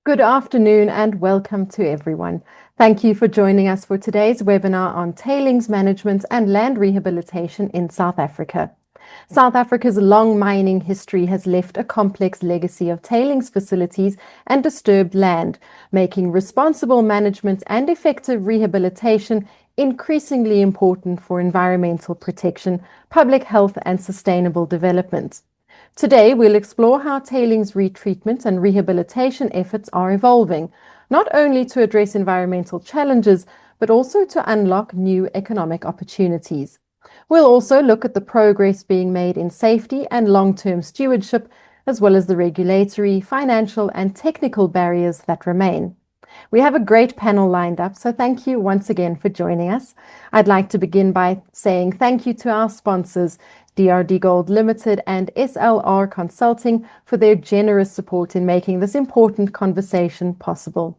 Good afternoon and welcome to everyone. Thank you for joining us for today's webinar on tailings management and land rehabilitation in South Africa. South Africa's long mining history has left a complex legacy of tailings facilities and disturbed land, making responsible management and effective rehabilitation increasingly important for environmental protection, public health, and sustainable development. Today, we'll explore how tailings retreatment and rehabilitation efforts are evolving, not only to address environmental challenges, but also to unlock new economic opportunities. We'll also look at the progress being made in safety and long-term stewardship, as well as the regulatory, financial, and technical barriers that remain. We have a great panel lined up, so thank you once again for joining us. I'd like to begin by saying thank you to our sponsors, DRD Gold Limited and SLR Consulting, for their generous support in making this important conversation possible.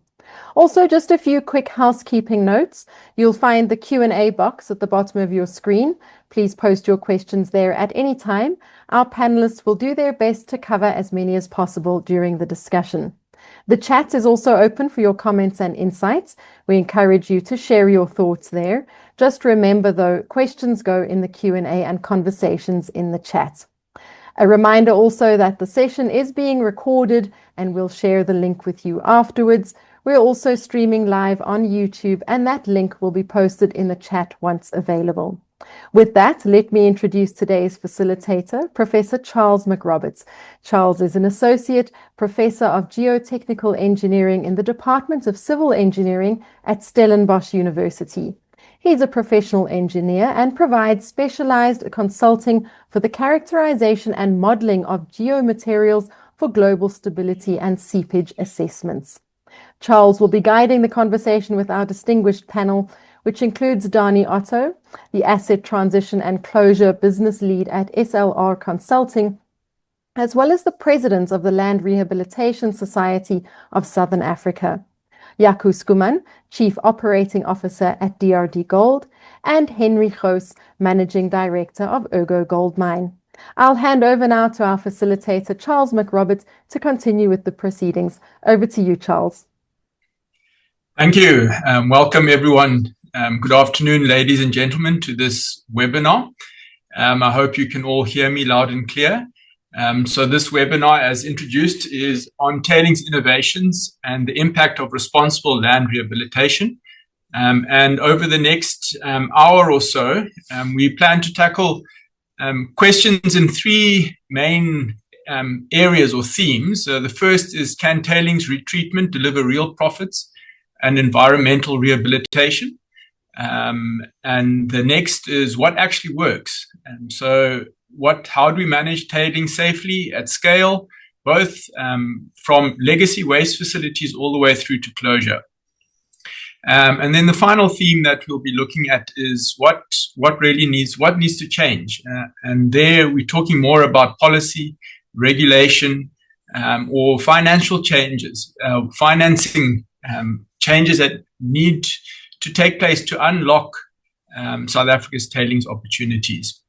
Also, just a few quick housekeeping notes. You'll find the Q&A box at the bottom of your screen. Please post your questions there at any time. Our panelists will do their best to cover as many as possible during the discussion. The chat is also open for your comments and insights. We encourage you to share your thoughts there. Just remember, though, questions go in the Q&A and conversations in the chat. A reminder also that the session is being recorded and we'll share the link with you afterwards. We're also streaming live on YouTube, and that link will be posted in the chat once available. With that, let me introduce today's facilitator, Professor Charles McRoberts. Charles is an Associate Professor of Geotechnical Engineering in the Department of Civil Engineering at Stellenbosch University. He's a professional engineer and provides specialized consulting for the characterization and modeling of geomaterials for global stability and seepage assessments. Charles will be guiding the conversation with our distinguished panel, which includes Dani Otto, the Asset Transition and Closure Business Lead at SLR Consulting, as well as the President of the Land Rehabilitation Society of Southern Africa, Jaco Schoeman, Chief Operating Officer at DRD Gold, and Henry Goos, Managing Director of Ergo Gold Mine. I'll hand over now to our facilitator, Charles McRoberts, to continue with the proceedings. Over to you, Charles. Thank you. Welcome, everyone. Good afternoon, ladies and gentlemen, to this webinar. I hope you can all hear me loud and clear. So this webinar, as introduced, is on tailings innovations and the impact of responsible land rehabilitation. And over the next hour or so, we plan to tackle questions in three main areas or themes. The first is, can tailings retreatment deliver real profits and environmental rehabilitation? And the next is, what actually works? And so how do we manage tailings safely at scale, both from legacy waste facilities all the way through to closure? And then the final theme that we'll be looking at is what needs to change. And there we're talking more about policy, regulation, or financial changes, financing changes that need to take place to unlock South Africa's tailings opportunities.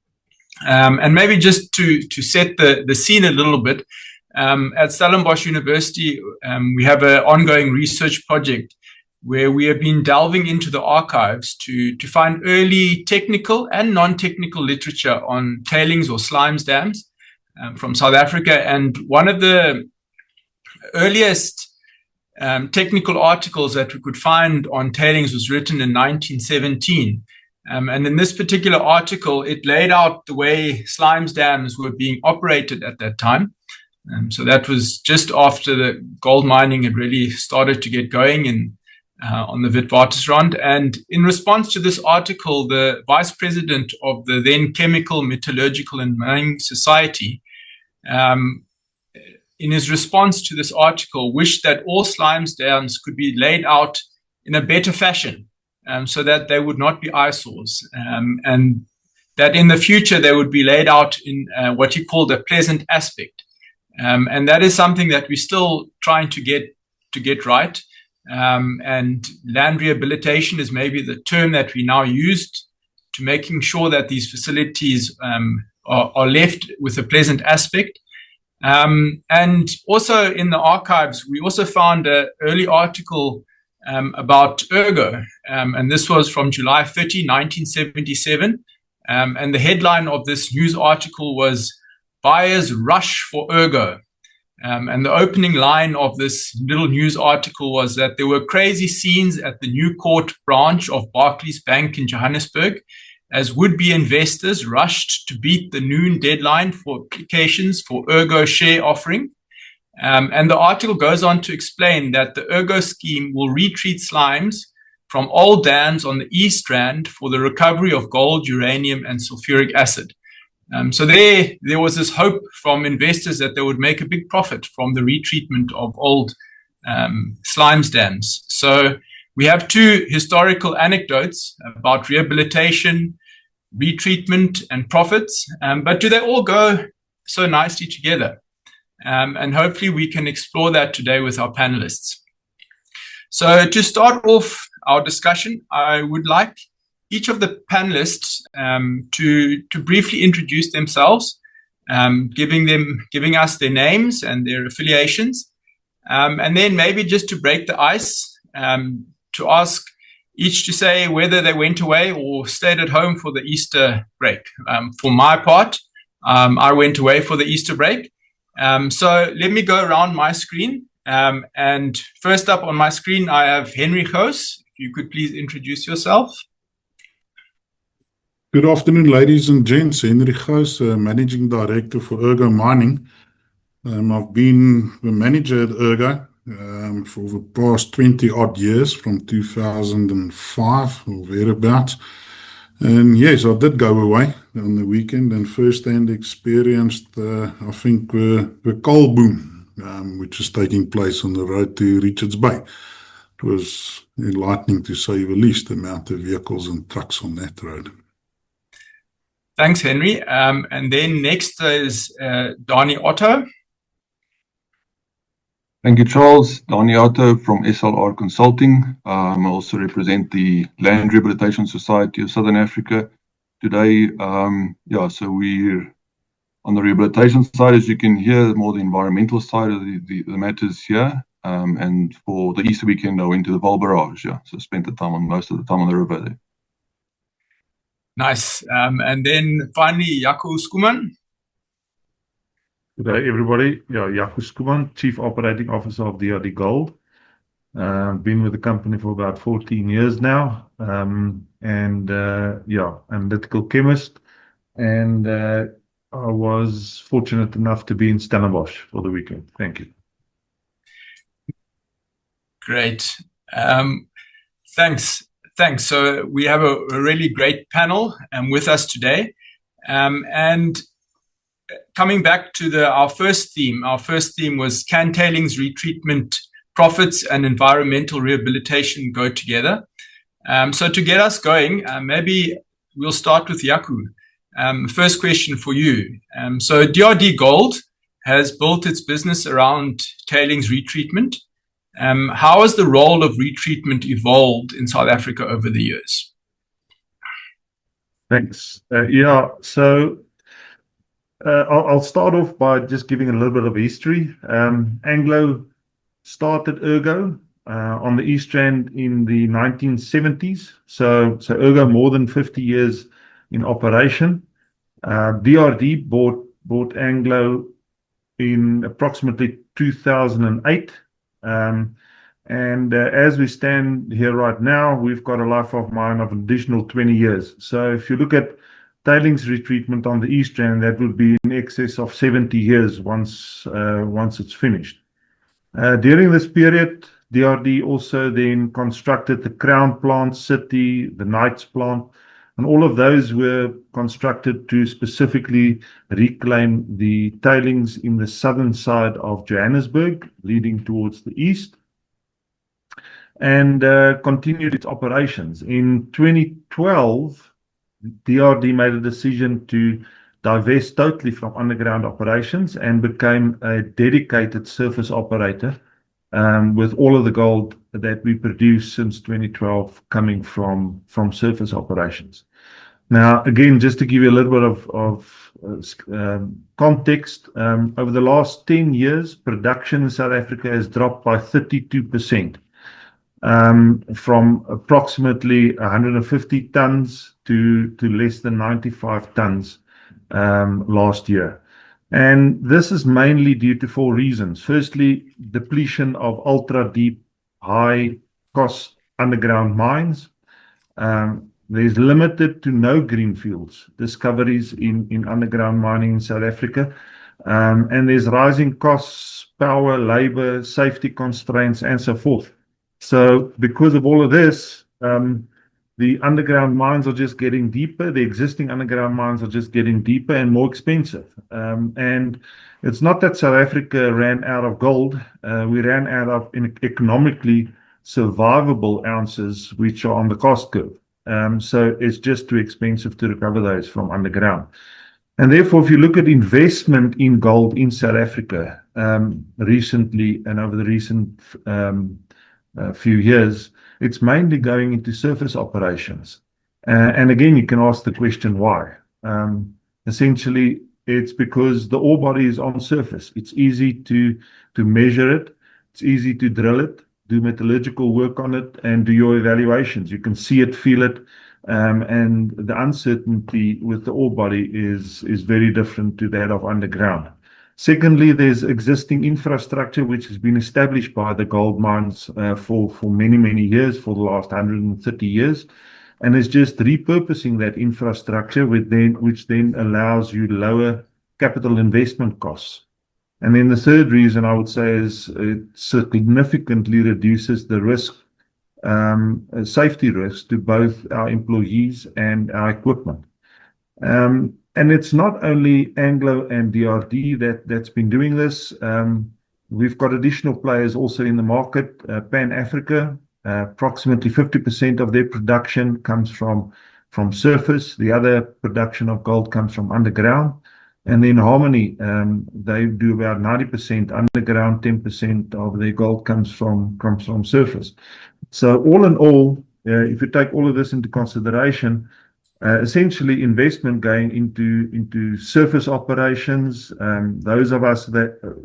And maybe just to set the scene a little bit, at Stellenbosch University, we have an ongoing research project where we have been delving into the archives to find early technical and non-technical literature on tailings or slimes dams from South Africa. And one of the earliest technical articles that we could find on tailings was written in 1917. And in this particular article, it laid out the way slimes dams were being operated at that time. So that was just after the gold mining had really started to get going on the Witwatersrand. And in response to this article, the vice president of the then Chemical, Metallurgical and Mining Society, in his response to this article, wished that all slimes dams could be laid out in a better fashion, so that they would not be eyesores, and that in the future they would be laid out in what he called a pleasant aspect. And that is something that we're still trying to get right. And land rehabilitation is maybe the term that we now used to making sure that these facilities are left with a pleasant aspect. And also in the archives, we also found an early article about Ergo, and this was from July 30, 1977. And the headline of this news article was "Buyers Rush for Ergo." And the opening line of this little news article was that there were crazy scenes at the New Court branch of Barclays Bank in Johannesburg as would-be investors rushed to beat the noon deadline for applications for Ergo share offering. And the article goes on to explain that the Ergo scheme will retreat slimes from old dams on the East Rand for the recovery of gold, uranium, and sulfuric acid. So there was this hope from investors that they would make a big profit from the retreatment of old slimes dams. So we have two historical anecdotes about rehabilitation, retreatment, and profits. But do they all go so nicely together? And hopefully we can explore that today with our panelists. So to start off our discussion, I would like each of the panelists to briefly introduce themselves, giving us their names and their affiliations, and then maybe just to break the ice, to ask each to say whether they went away or stayed at home for the Easter break. For my part, I went away for the Easter break. So let me go around my screen. And first up on my screen, I have Henry Goos. If you could please introduce yourself. Good afternoon, ladies and gents. Henry Goos, Managing Director for Ergo Mining. I've been the manager at Ergo for the past 20 odd years, from 2005 or thereabouts. And yes, I did go away on the weekend and firsthand experienced, I think, the coal boom, which is taking place on the road to Richards Bay. It was enlightening, to say the least, the amount of vehicles and trucks on that road. Thanks, Henry. And then next is Donnie Otto. Thank you, Charles. Donnie Otto from SLR Consulting. I also represent the Land Rehabilitation Society of Southern Africa today. So we're on the rehabilitation side, as you can hear, more the environmental side of the matters here. And for the Easter weekend, I went to the Vaal Barrage. So spent most of the time on the river there. Nice. And then finally, Jaco Schoeman. Good day, everybody. Jaco Schoeman, Chief Operating Officer of DRD Gold. Been with the company for about 14 years now. Analytical chemist. And I was fortunate enough to be in Stellenbosch for the weekend. Thank you. Great. Thanks. So we have a really great panel with us today. And coming back to our first theme was, can tailings retreatment profits and environmental rehabilitation go together? So to get us going, maybe we'll start with Jaco. First question for you. So DRD Gold has built its business around tailings retreatment. How has the role of retreatment evolved in South Africa over the years? Thanks. So I'll start off by just giving a little bit of history. Anglo started Ergo on the East Rand in the 1970s. So Ergo more than 50 years in operation. DRD bought Anglo in approximately 2008. As we stand here right now, we've got a life of mine of an additional 20 years. So if you look at tailings retreatment on the East Rand, that would be in excess of 70 years once it's finished. During this period, DRD also then constructed the Crown Plant City, the Knights Plant, and all of those were constructed to specifically reclaim the tailings in the southern side of Johannesburg, leading towards the east, and continued its operations. In 2012, DRD made a decision to divest totally from underground operations and became a dedicated surface operator, with all of the gold that we produce since 2012 coming from surface operations. Now, again, just to give you a little bit context, over the last 10 years, production in South Africa has dropped by 32%, from approximately 150 tons to less than 95 tons last year. And this is mainly due to 4 reasons. Firstly, depletion of ultra-deep, high-cost underground mines. There's limited to no greenfields discoveries in underground mining in South Africa. And there's rising costs, power, labor, safety constraints, and so forth. So because of all of this, the underground mines are just getting deeper. The existing underground mines are just getting deeper and more expensive. And it's not that South Africa ran out of gold. We ran out of economically survivable ounces, which are on the cost curve. So it's just too expensive to recover those from underground. And therefore, if you look at investment in gold in South Africa recently and over the recent few years, it's mainly going into surface operations. And again, you can ask the question why. Essentially, it's because the ore body is on surface. It's easy to measure it. It's easy to drill it, do metallurgical work on it, and do your evaluations. You can see it, feel it, and the uncertainty with the ore body is very different to that of underground. Secondly, there's existing infrastructure which has been established by the gold mines for many, many years, for the last 130 years. And it's just repurposing that infrastructure, which then allows you lower capital investment costs. And then the third reason I would say is it significantly reduces the risk, safety risk to both our employees and our equipment. And it's not only Anglo and DRD that's been doing this. We've got additional players also in the market. Pan Africa, approximately 50% of their production comes from surface. The other production of gold comes from underground. And then Harmony, they do about 90% underground, 10% of their gold comes from surface. So all in all, if you take all of this into consideration, essentially investment going into surface operations. Those of us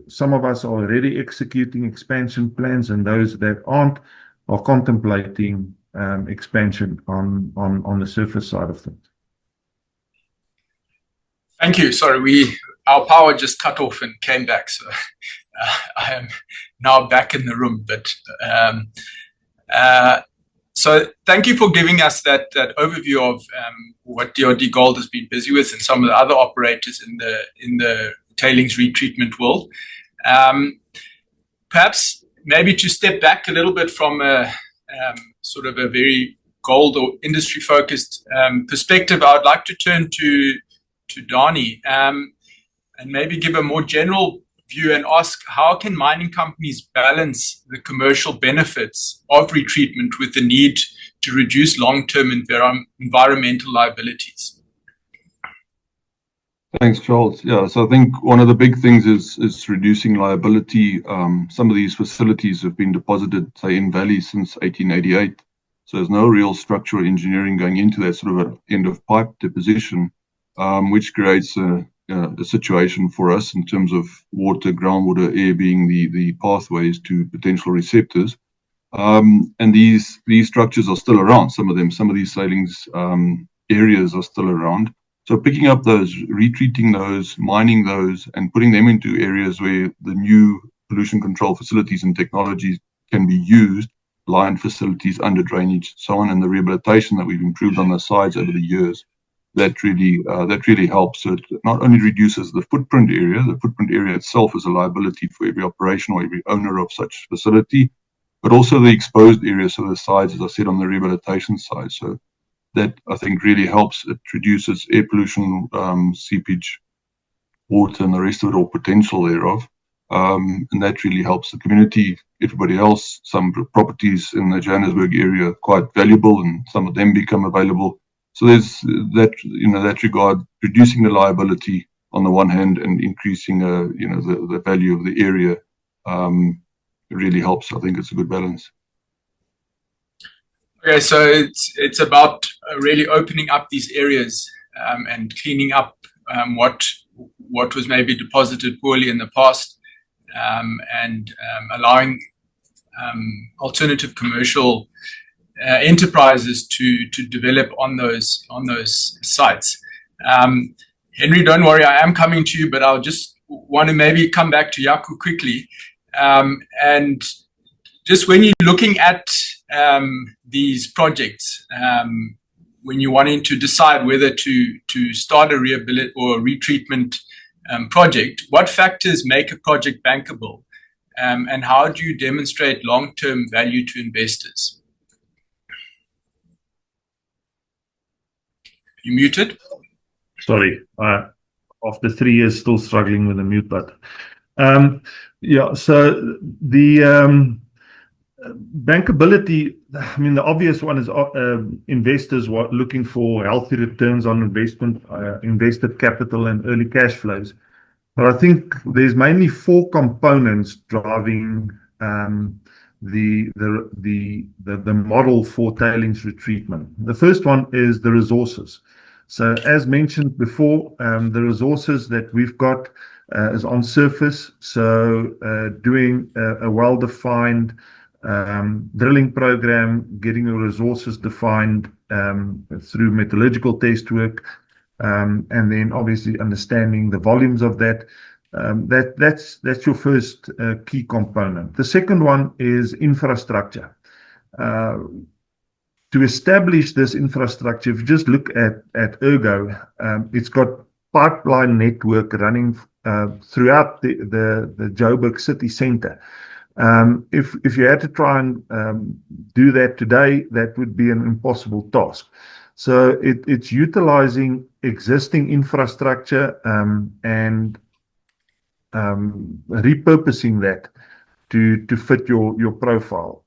some of us are already executing expansion plans, and those that aren't are contemplating expansion on the surface side of things. Thank you. Sorry, our power just cut off and came back, so I am now back in the room. But so thank you for giving us that overview of what DRD Gold has been busy with and some of the other operators in the tailings retreatment world. Perhaps maybe to step back a little bit from a sort of a very gold or industry focused perspective, I would like to turn to Danie and maybe give a more general view and ask, how can mining companies balance the commercial benefits of retreatment with the need to reduce long-term environmental liabilities? Thanks, Charles. Yeah, so I think one of the big things is reducing liability. Some of these facilities have been deposited, say, in Valley since 1888. So there's no real structural engineering going into that sort of an end-of-pipe deposition, which creates a situation for us in terms of water, groundwater, air being the pathways to potential receptors. And these structures are still around. Some of these tailings areas are still around. So picking up those, retreating those, mining those, and putting them into areas where the new pollution control facilities and technologies can be used, lined facilities, under drainage, so on, and the rehabilitation that we've improved on the sides over the years, that really helps. So it not only reduces the footprint area itself is a liability for every operation or every owner of such facility, but also the exposed areas, so the sides, as I said, on the rehabilitation side. So that, I think, really helps. It reduces air pollution, seepage, water, and the rest of it, or potential thereof. And that really helps the community, everybody else. Some properties in the Johannesburg area are quite valuable, and some of them become available. So there's that, that regard, reducing the liability on the one hand and increasing, the value of the area really helps. I think it's a good balance. Okay, so it's about really opening up these areas and cleaning up what was maybe deposited poorly in the past, and allowing alternative commercial enterprises to develop on those sites. Henry, don't worry, I am coming to you, but I'll just want to maybe come back to Jaco quickly. And just when you're looking at these projects, when you're wanting to decide whether to start a rehabilitation or a retreatment project, what factors make a project bankable, and how do you demonstrate long-term value to investors? You muted? Sorry, after 3 years, still struggling with the mute button. Yeah, so the bankability, I mean, the obvious one is investors looking for healthy returns on investment, invested capital, and early cash flows. But I think there's mainly 4 components driving the model for tailings retreatment. The first one is the resources. So as mentioned before, the resources that we've got is on surface. So doing a well-defined drilling program, getting the resources defined through metallurgical test work, and then obviously understanding the volumes of that. That's your first key component. The second one is infrastructure. To establish this infrastructure, if you just look at Ergo, it's got pipeline network running throughout the Joburg city center. If you had to try and do that today, that would be an impossible task. So it's utilizing existing infrastructure and repurposing that to fit your profile.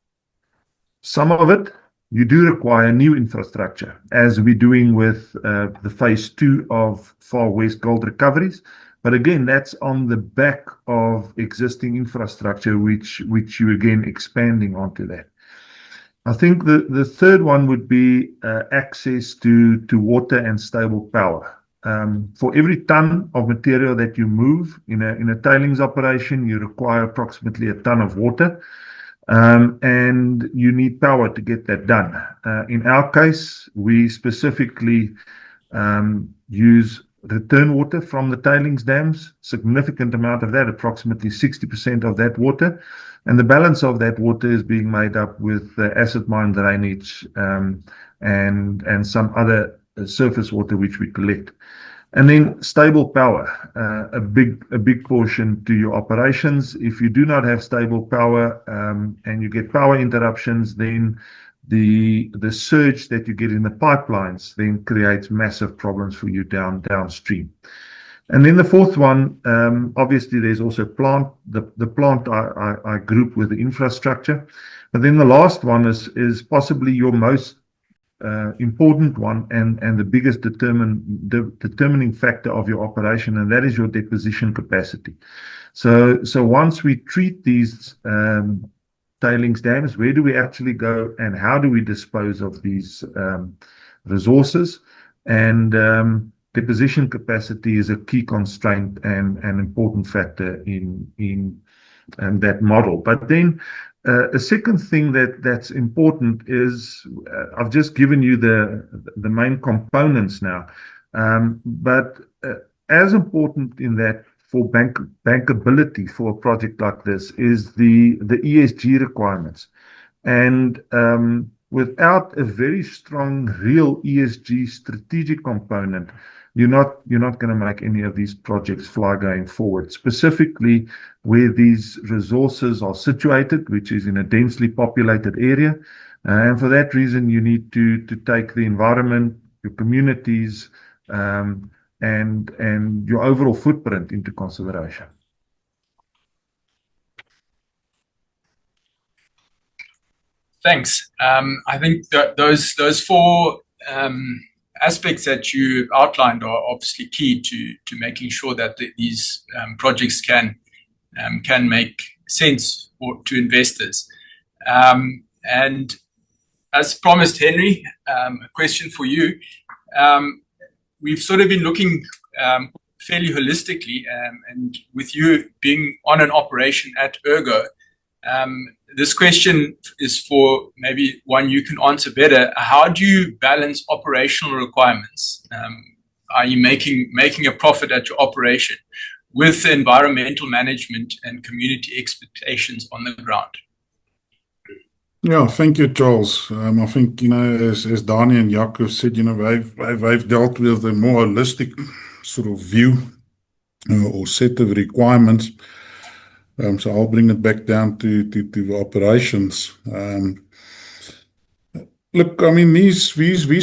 Some of it you do require new infrastructure, as we're doing with the phase 2 of Far West Gold Recoveries. But again, that's on the back of existing infrastructure, which you again expanding onto that. I think the third one would be access to water and stable power. For every ton of material that you move in a tailings operation, you require approximately a ton of water. And you need power to get that done. In our case, we specifically use return water from the tailings dams, significant amount of that, approximately 60% of that water. And the balance of that water is being made up with acid mine drainage and some other surface water which we collect. And then stable power, a big portion to your operations. If you do not have stable power and you get power interruptions, then the surge that you get in the pipelines then creates massive problems for you downstream. And then the fourth one, obviously there's also plant. The plant I group with the infrastructure. But then the last one is possibly your most important one and the biggest determining factor of your operation, and that is your deposition capacity. So once we treat these tailings dams, where do we actually go and how do we dispose of these resources? And deposition capacity is a key constraint and an important factor in that model. But then a second thing that's important is I've just given you the main components now, but as important in that for bankability for a project like this is the ESG requirements, and without a very strong real ESG strategic component, you're not going to make any of these projects fly going forward, specifically where these resources are situated, which is in a densely populated area. And for that reason, you need to take the environment, your communities, and your overall footprint into consideration. Thanks. I think that those 4 aspects that you outlined are obviously key to making sure that these projects can make sense to investors. And as promised, Henry, a question for you. We've sort of been looking fairly holistically, and with you being on an operation at Ergo, this question is for maybe one you can answer better. How do you balance operational requirements? Are you making a profit at your operation with environmental management and community expectations on the ground? Yeah, thank you, Charles. I think, as Dani and Jaco said, I've dealt with a more holistic sort of view or set of requirements. So I'll bring it back down to the operations. Look, I mean, these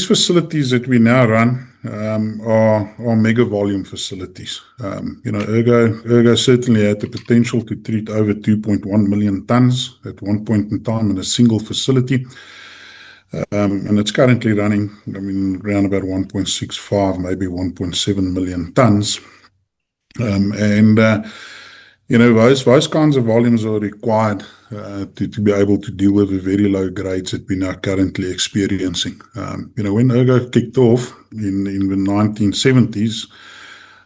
facilities that we now run are mega volume facilities. Ergo certainly had the potential to treat over 2.1 million tons at one point in time in a single facility. And it's currently running, around about 1.65, maybe 1.7 million tons. Those kinds of volumes are required to be able to deal with the very low grades that we're now currently experiencing. When Ergo kicked off in the 1970s,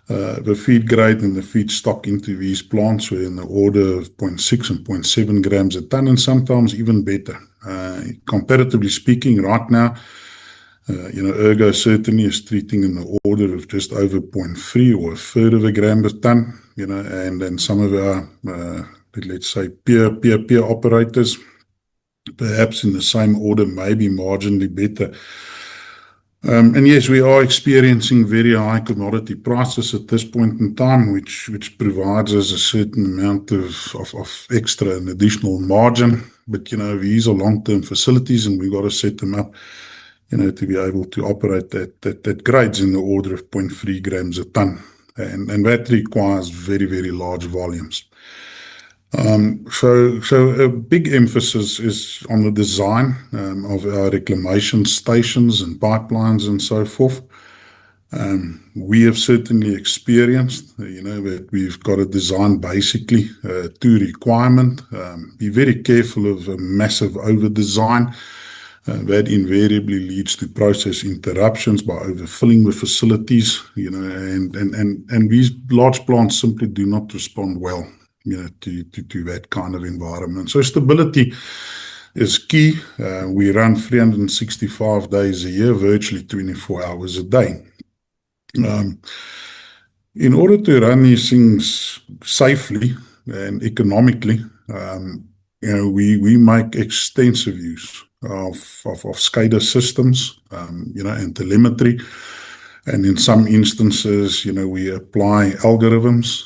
the feed grade and the feed stock into these plants were in the order of 0.6 and 0.7 grams a ton, and sometimes even better. Comparatively speaking, right now, Ergo certainly is treating in the order of just over 0.3 or a third of a gram per ton, and then some of our, let's say, peer operators, perhaps in the same order, maybe marginally better. And yes, we are experiencing very high commodity prices at this point in time, which provides us a certain amount of extra and additional margin. But, these are long-term facilities, and we've got to set them up to be able to operate that grades in the order of 0.3 grams a ton. And that requires very, very large volumes. So a big emphasis is on the design of our reclamation stations and pipelines and so forth. We have certainly experienced, that we've got to design basically to requirement. Be very careful of a massive over-design. That invariably leads to process interruptions by overfilling the facilities, and these large plants simply do not respond well, to that kind of environment. So stability is key. We run 365 days a year, virtually 24 hours a day. In order to run these things safely and economically, we make extensive use of SCADA systems, and telemetry. And in some instances, we apply algorithms,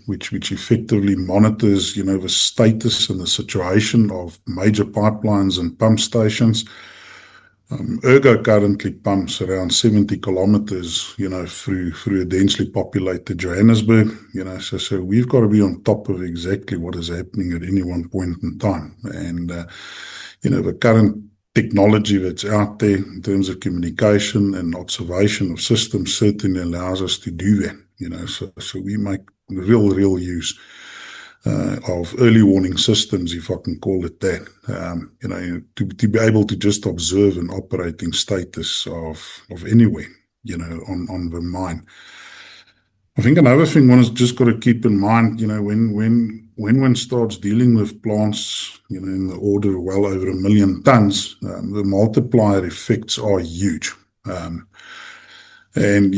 which effectively monitors, the status and the situation of major pipelines and pump stations. Ergo currently pumps around 70 kilometers, through a densely populated Johannesburg. So we've got to be on top of exactly what is happening at any one point in time. And the current technology that's out there in terms of communication and observation of systems certainly allows us to do that. So we make real use of early warning systems, if I can call it that, to be able to just observe an operating status of anywhere, on the mine. I think another thing one has just got to keep in mind, when one starts dealing with plants, in the order of well over 1 million tons, the multiplier effects are huge. And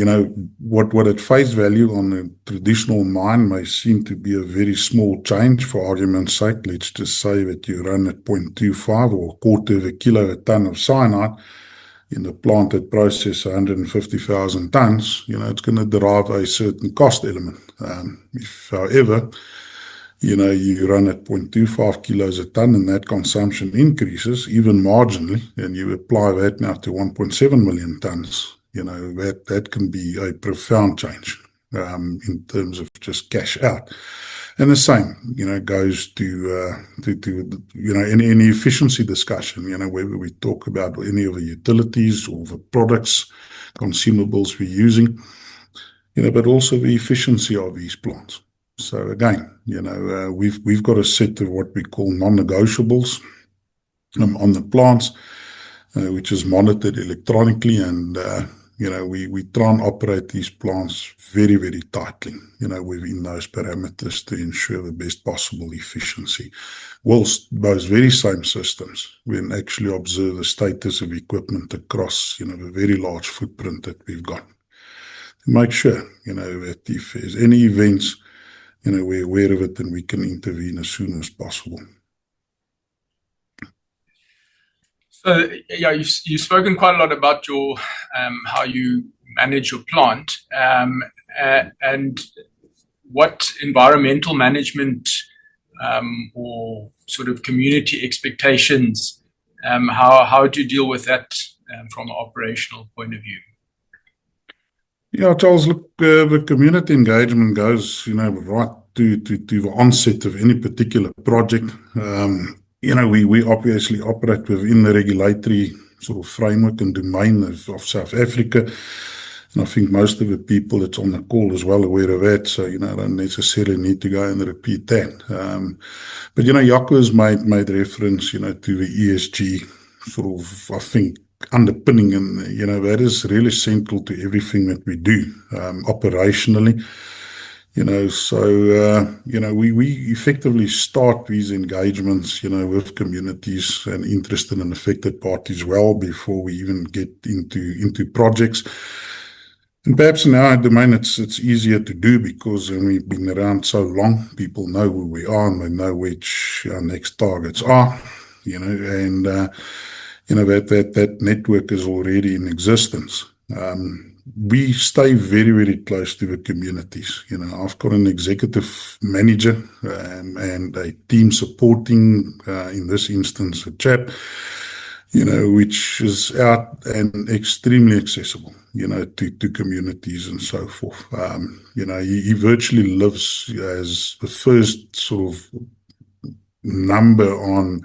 what at face value on a traditional mine may seem to be a very small change, for argument's sake. Let's just say that you run at 0.25 or a quarter of a kilo a ton of cyanide in a plant that processes 150,000 tons, it's going to derive a certain cost element. If, however, you run at 0.25 kilos a ton and that consumption increases even marginally, and you apply that now to 1.7 million tons, that can be a profound change in terms of just cash out. And the same, goes to any efficiency discussion, whether we talk about any of the utilities or the products, consumables we're using, but also the efficiency of these plants. So again, we've got a set of what we call non-negotiables on the plants, which is monitored electronically, and we try and operate these plants very, very tightly, within those parameters to ensure the best possible efficiency. Whilst those very same systems, we can actually observe the status of equipment across, the very large footprint that we've got. To make sure, that if there's any events, we're aware of it and we can intervene as soon as possible. So yeah, you've spoken quite a lot about your how you manage your plant, and what environmental management or sort of community expectations. How do you deal with that from an operational point of view? Yeah, Charles, look, the community engagement goes, right to the onset of any particular project. We obviously operate within the regulatory sort of framework and domain of South Africa. And I think most of the people that's on the call is well aware of that. So, I don't necessarily need to go and repeat that. But, Jaco has made reference, to the ESG sort of, I think, underpinning, and, that is really central to everything that we do, operationally. We effectively start these engagements, with communities and interested and affected parties well before we even get into projects. And perhaps in our domain, it's easier to do because we've been around so long. People know who we are and they know which our next targets are, and that network is already in existence. We stay very, very close to the communities. I've got an executive manager and a team supporting, in this instance, a chap, which is out and extremely accessible, to communities and so forth. He virtually lives as the first sort of number on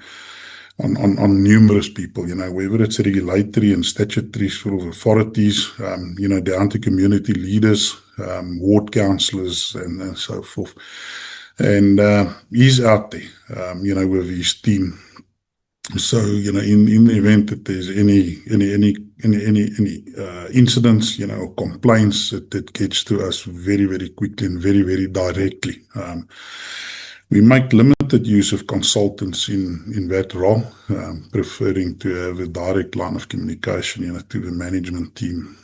numerous people, whether it's regulatory and statutory sort of authorities, down to community leaders, ward councillors and so forth. And he's out there, with his team. So, in the event that there's any incidents, or complaints, that gets to us very, very quickly and very, very directly. We make limited use of consultants in that role, preferring to have a direct line of communication, to the management team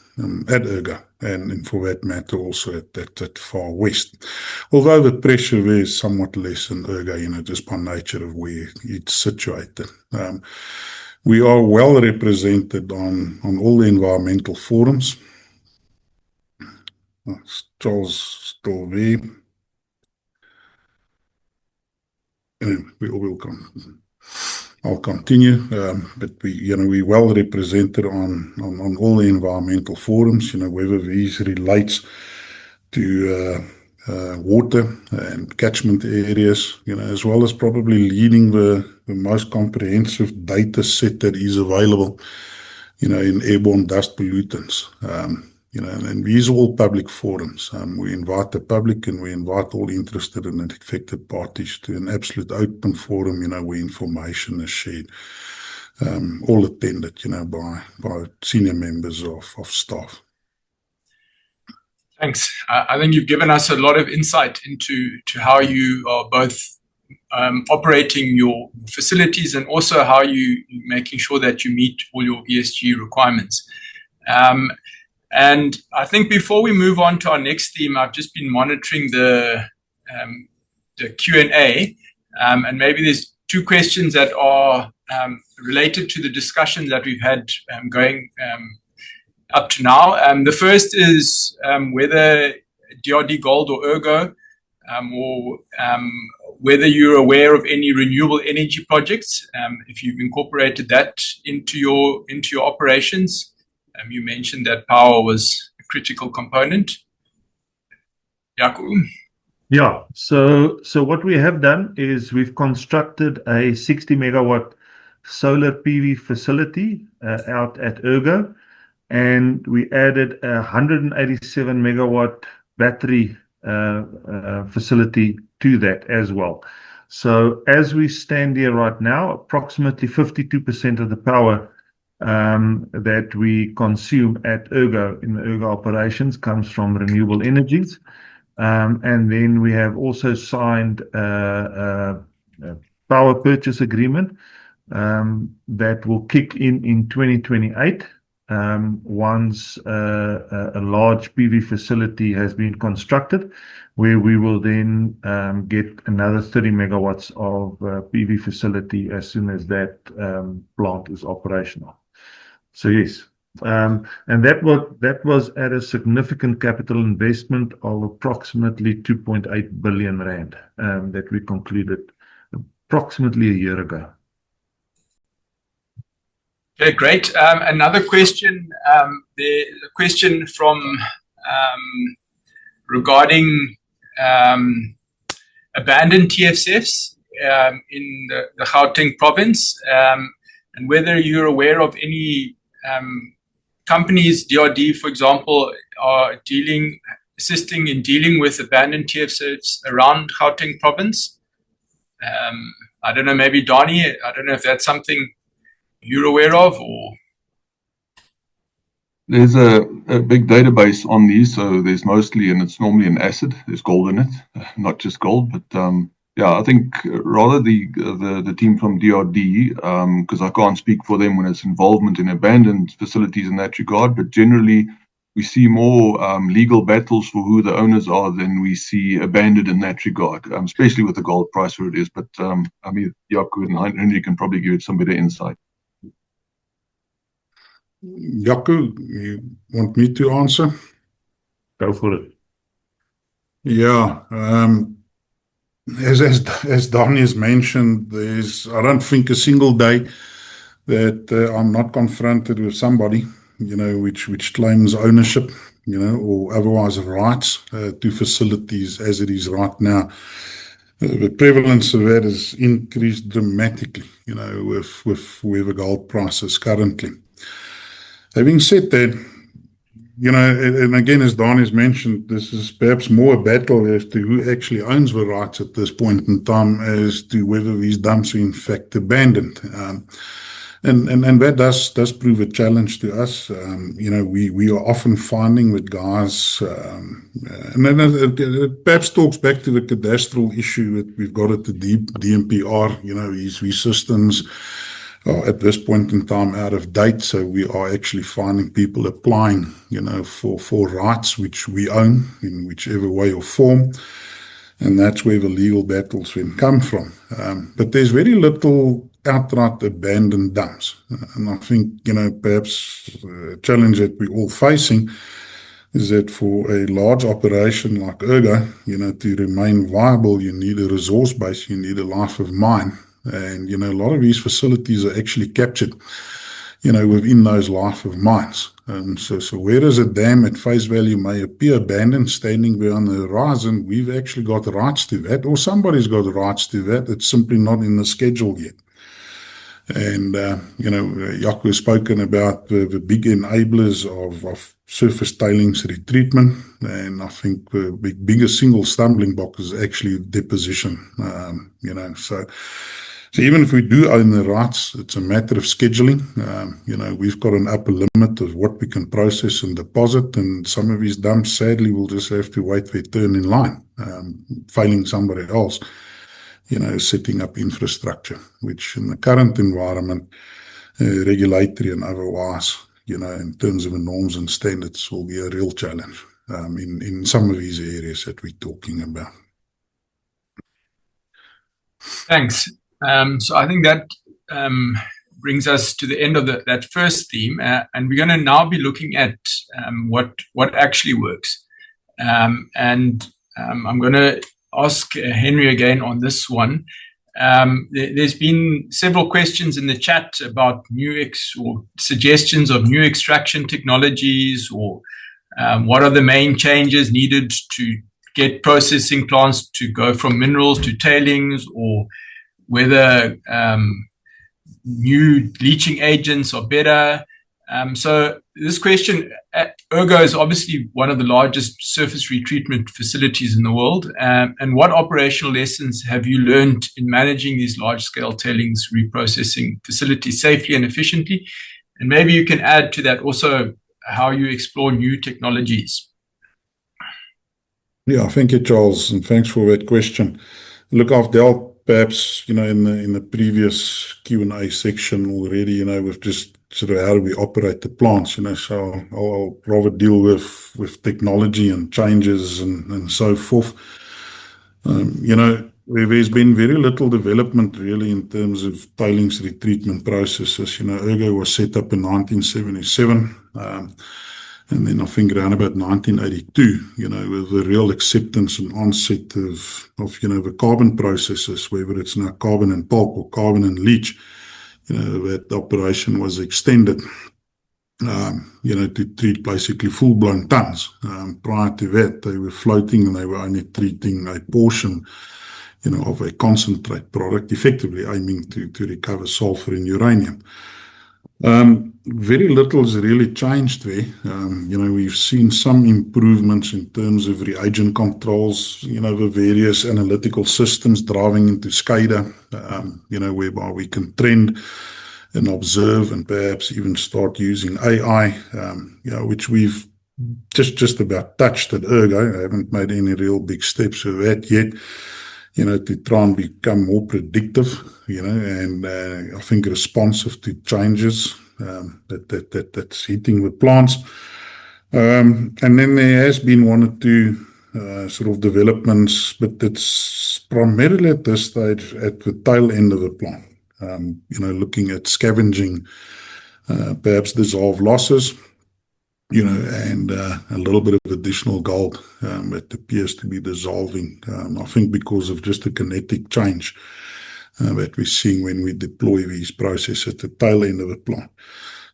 at Ergo, and for that matter also at Far West. Although the pressure there is somewhat less in Ergo, just by nature of where it's situated. We are well represented on all the environmental forums. Charles still there. I'll continue, but we're well represented on all the environmental forums, whether these relates to water and catchment areas, as well as probably leading the most comprehensive data set that is available, in airborne dust pollutants. And these are all public forums. We invite the public and we invite all interested and affected parties to an absolute open forum, where information is shared, all attended, by senior members of staff. Thanks. I think you've given us a lot of insight into how you are both operating your facilities and also how you're making sure that you meet all your ESG requirements. And I think before we move on to our next theme, I've just been monitoring the Q&A, and maybe there's two questions that are related to the discussion that we've had going up to now. The first is whether DRD Gold or Ergo, or whether you're aware of any renewable energy projects, if you've incorporated that into your operations. You mentioned that power was a critical component. Jaco? Yeah, so what we have done is we've constructed a 60 megawatt solar PV facility out at Ergo, and we added a 187 megawatt battery facility to that as well. So as we stand here right now, approximately 52% of the power that we consume at Ergo in the Ergo operations comes from renewable energies. And then we have also signed a power purchase agreement that will kick in 2028 once a large PV facility has been constructed, where we will then get another 30 megawatts of PV facility as soon as that plant is operational. So yes, and that was at a significant capital investment of approximately 2.8 billion rand that we concluded approximately a year ago. Okay, great. Another question. The question from regarding abandoned TFCFs in the Gauteng province, and whether you're aware of any companies, DRD, for example, are assisting in dealing with abandoned TFCFs around Gauteng province. I don't know, maybe Donnie, I don't know if that's something you're aware of, or there's a big database on these, so there's mostly, and it's normally an acid, there's gold in it, not just gold, but yeah, I think rather the team from DRD, because I can't speak for them when it's involvement in abandoned facilities in that regard, but generally we see more legal battles for who the owners are than we see abandoned in that regard, especially with the gold price where it is. But I mean, Jaco and Henry can probably give it some better insight. Jaco, you want me to answer? Go for it. Yeah. As Donnie has mentioned, there's, I don't think, a single day that I'm not confronted with somebody, which claims ownership, or otherwise rights to facilities as it is right now. The prevalence of that has increased dramatically, with where the gold price is currently. Having said that, and again, as Don has mentioned, this is perhaps more a battle as to who actually owns the rights at this point in time as to whether these dumps are in fact abandoned. And that does prove a challenge to us. We are often finding with guys, and then it perhaps talks back to the cadastral issue that we've got at the DMPR, these systems are at this point in time out of date, so we are actually finding people applying, for rights which we own in whichever way or form, and that's where the legal battles then come from. But there's very little outright abandoned dumps, and I think, perhaps a challenge that we're all facing is that for a large operation like Ergo, to remain viable, you need a resource base, you need a life of mine. And, a lot of these facilities are actually captured, within those life of mines. So whereas a dam at face value may appear abandoned, standing there on the horizon, we've actually got rights to that, or somebody's got rights to that. It's simply not in the schedule yet. And, Jaco has spoken about the big enablers of surface tailings retreatment. And I think the biggest single stumbling block is actually deposition, So even if we do own the rights, it's a matter of scheduling. We've got an upper limit of what we can process and deposit, and some of these dumps, sadly, will just have to wait their turn in line, failing somebody else, setting up infrastructure, which in the current environment, regulatory and otherwise, in terms of the norms and standards, will be a real challenge in some of these areas that we're talking about. Thanks. So I think that brings us to the end of that first theme, and we're going to now be looking at what actually works. And I'm going to ask Henry again on this one. There's been several questions in the chat about or suggestions of new extraction technologies, or what are the main changes needed to get processing plants to go from minerals to tailings, or whether new leaching agents are better. So this question, Ergo is obviously one of the largest surface retreatment facilities in the world. And what operational lessons have you learned in managing these large-scale tailings reprocessing facilities safely and efficiently? And maybe you can add to that also how you explore new technologies. Yeah, thank you, Charles, and thanks for that question. Look, I've dealt perhaps, in the previous Q&A section already, with just sort of how do we operate the plants, so I'll rather deal with technology and changes and so forth. There's been very little development really in terms of tailings retreatment processes. Ergo was set up in 1977, and then I think around about 1982, with the real acceptance and onset of the carbon processes, whether it's now carbon and pulp or carbon and leach, that operation was extended, to treat basically full-blown tons. Prior to that, they were floating and they were only treating a portion, of a concentrate product, effectively aiming to recover sulfur and uranium. Very little has really changed there. We've seen some improvements in terms of reagent controls, the various analytical systems driving into SCADA, whereby we can trend and observe and perhaps even start using AI, which we've just about touched at Ergo. I haven't made any real big steps with that yet, to try and become more predictive, and I think responsive to changes that's hitting the plants. And then there has been one or two sort of developments, but it's primarily at this stage at the tail end of the plant, looking at scavenging, perhaps dissolved losses, and a little bit of additional gold that appears to be dissolving, I think because of just the kinetic change that we're seeing when we deploy these processes at the tail end of the plant.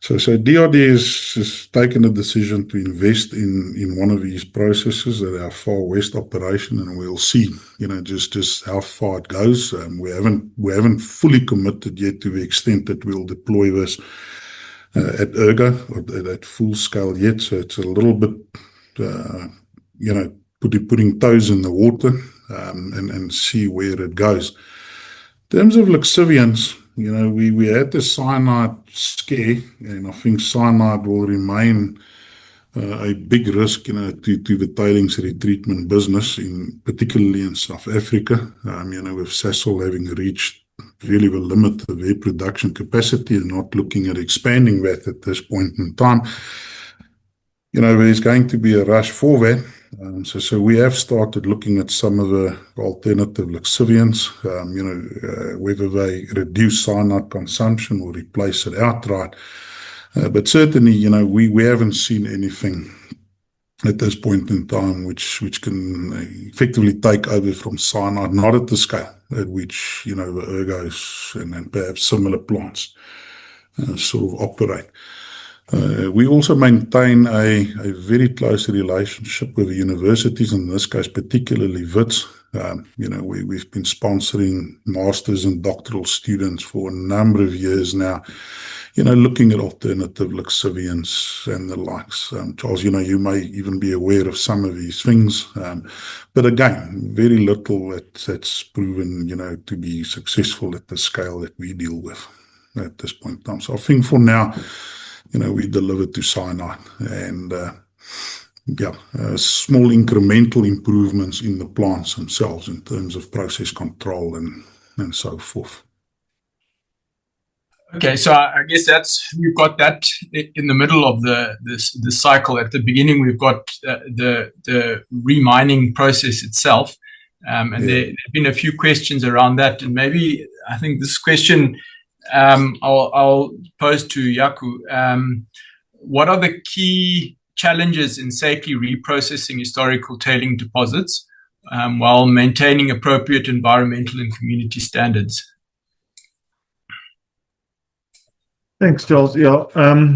So DRD has taken a decision to invest in one of these processes at our Far West operation, and we'll see, just how far it goes. We haven't fully committed yet to the extent that we'll deploy this at Ergo or at full scale yet. So it's a little bit, putting toes in the water, and see where it goes. In terms of lixiviants, we had the cyanide scare, and I think cyanide will remain a big risk, to the tailings retreatment business, particularly in South Africa. With Sasol having reached really the limit of their production capacity and not looking at expanding that at this point in time. There's going to be a rush for that. So we have started looking at some of the alternative lixiviants, whether they reduce cyanide consumption or replace it outright. But certainly, we haven't seen anything at this point in time which can effectively take over from cyanide, not at the scale at which, the Ergos and perhaps similar plants sort of operate. We also maintain a very close relationship with the universities, in this case particularly WITS. We've been sponsoring masters and doctoral students for a number of years now, looking at alternative lixiviants and the likes. Charles, you may even be aware of some of these things. But again, very little that's proven, to be successful at the scale that we deal with at this point in time. So I think for now, we deliver to cyanide and, small incremental improvements in the plants themselves in terms of process control and so forth. Okay, so I guess we've got that in the middle of the cycle. At the beginning, we've got the remining process itself, and there have been a few questions around that, and maybe I think this question I'll pose to Jaco. What are the key challenges in safely reprocessing historical tailing deposits while maintaining appropriate environmental and community standards? Thanks, Charles. Yeah.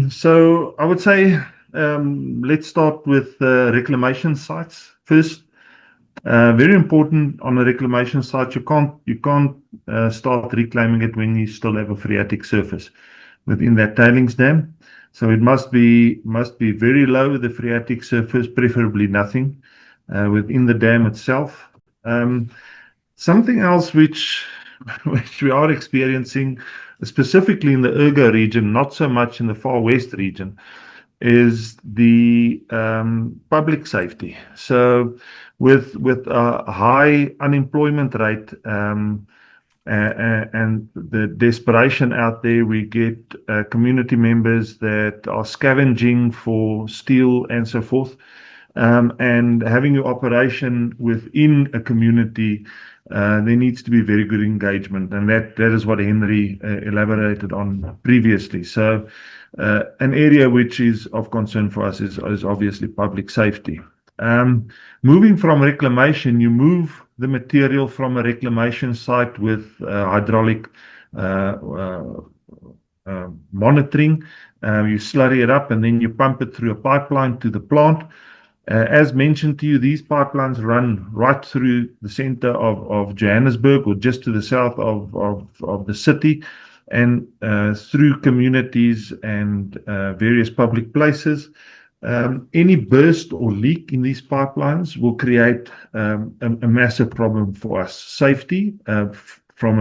So I would say let's start with reclamation sites first. Very important on a reclamation site. You can't start reclaiming it when you still have a phreatic surface within that tailings dam. So it must be very low, the phreatic surface, preferably nothing within the dam itself. Something else which which we are experiencing, specifically in the Ergo region, not so much in the Far West region, is the public safety. So with a high unemployment rate and the desperation out there, we get community members that are scavenging for steel and so forth. And having your operation within a community, there needs to be very good engagement, and that is what Henry elaborated on previously. So an area which is of concern for us is obviously public safety. Moving from reclamation, you move the material from a reclamation site with hydraulic monitoring. You slurry it up and then you pump it through a pipeline to the plant. As mentioned to you, these pipelines run right through the center of Johannesburg, or just to the south of the city, and through communities and various public places. Any burst or leak in these pipelines will create a massive problem for us. Safety from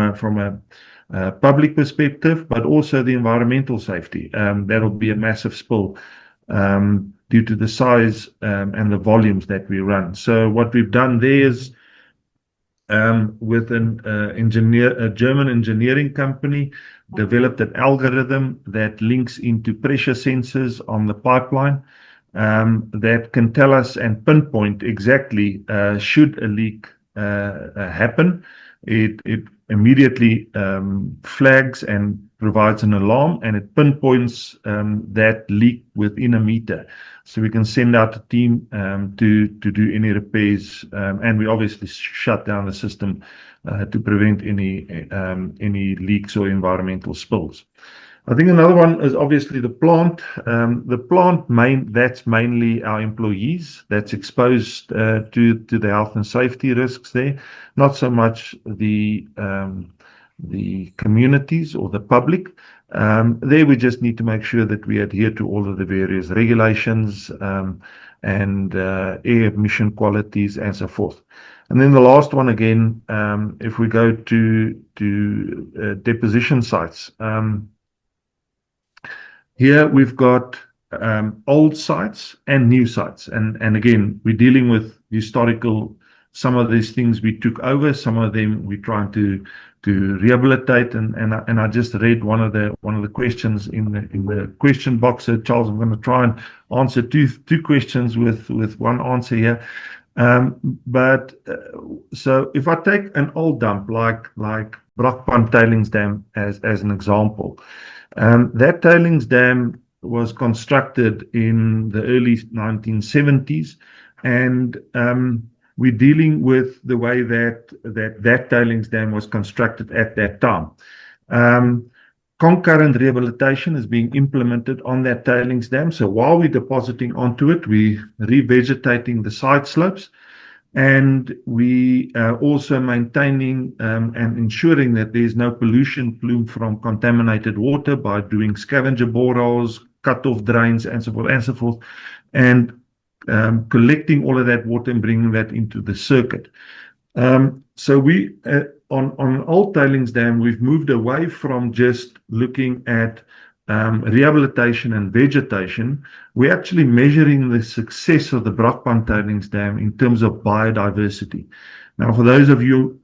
a public perspective, but also the environmental safety. That'll be a massive spill due to the size and the volumes that we run. So what we've done there is with a German engineering company, developed an algorithm that links into pressure sensors on the pipeline that can tell us and pinpoint exactly should a leak happen. It immediately flags and provides an alarm, and it pinpoints that leak within a meter. So we can send out a team to do any repairs, and we obviously shut down the system to prevent any leaks or environmental spills. I think another one is obviously the plant. The plant that's mainly our employees that's exposed to the health and safety risks there, not so much the communities or the public. There we just need to make sure that we adhere to all of the various regulations and air emission qualities and so forth. And then the last one again, if we go to deposition sites. Here we've got old sites and new sites. And again, we're dealing with historical, some of these things we took over, some of them we're trying to rehabilitate. And I just read one of the questions in the question box. So Charles, I'm going to try and answer two questions with one answer here. So if I take an old dump like Brakpan Tailings Dam as an example, that tailings dam was constructed in the early 1970s, and we're dealing with the way that tailings dam was constructed at that time. Concurrent rehabilitation is being implemented on that tailings dam. So while we're depositing onto it, we're revegetating the side slopes, and we are also maintaining and ensuring that there's no pollution plume from contaminated water by doing scavenger boreholes, cut-off drains, and so forth, and collecting all of that water and bringing that into the circuit. So we, on old tailings dam, we've moved away from just looking at rehabilitation and vegetation. We're actually measuring the success of the Brakpan Tailings Dam in terms of biodiversity. Now, for those of you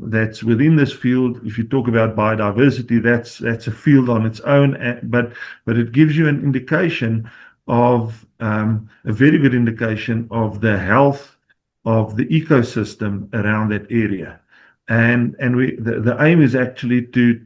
that's within this field, if you talk about biodiversity, that's a field on its own, but it gives you an indication of a very good indication of the health of the ecosystem around that area. And the aim is actually to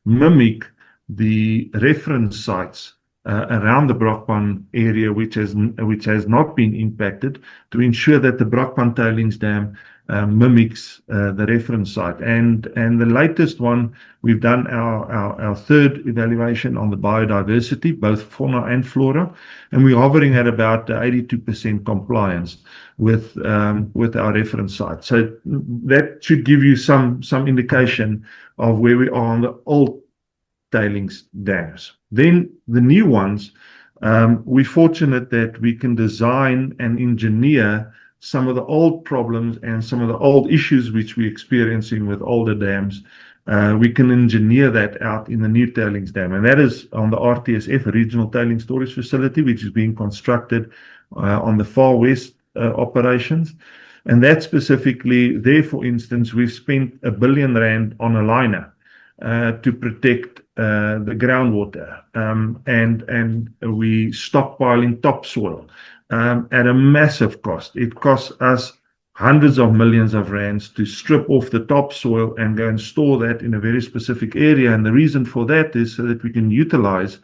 mimic the reference sites around the Brakpan area, which has not been impacted, to ensure that the Brakpan Tailings Dam mimics the reference site. And the latest one, we've done our third evaluation on the biodiversity, both fauna and flora, and we're hovering at about 82% compliance with our reference site. So that should give you some indication of where we are on the old tailings dams. Then the new ones, we're fortunate that we can design and engineer some of the old problems and some of the old issues which we're experiencing with older dams, we can engineer that out in the new tailings dam. And that is on the RTSF, Regional Tailings Storage Facility, which is being constructed on the Far West operations. And that specifically there, for instance, we've spent R1 billion on a liner to protect the groundwater, and we stockpiling topsoil at a massive cost. It costs us hundreds of millions of rands to strip off the topsoil and go and store that in a very specific area. And the reason for that is so that we can utilize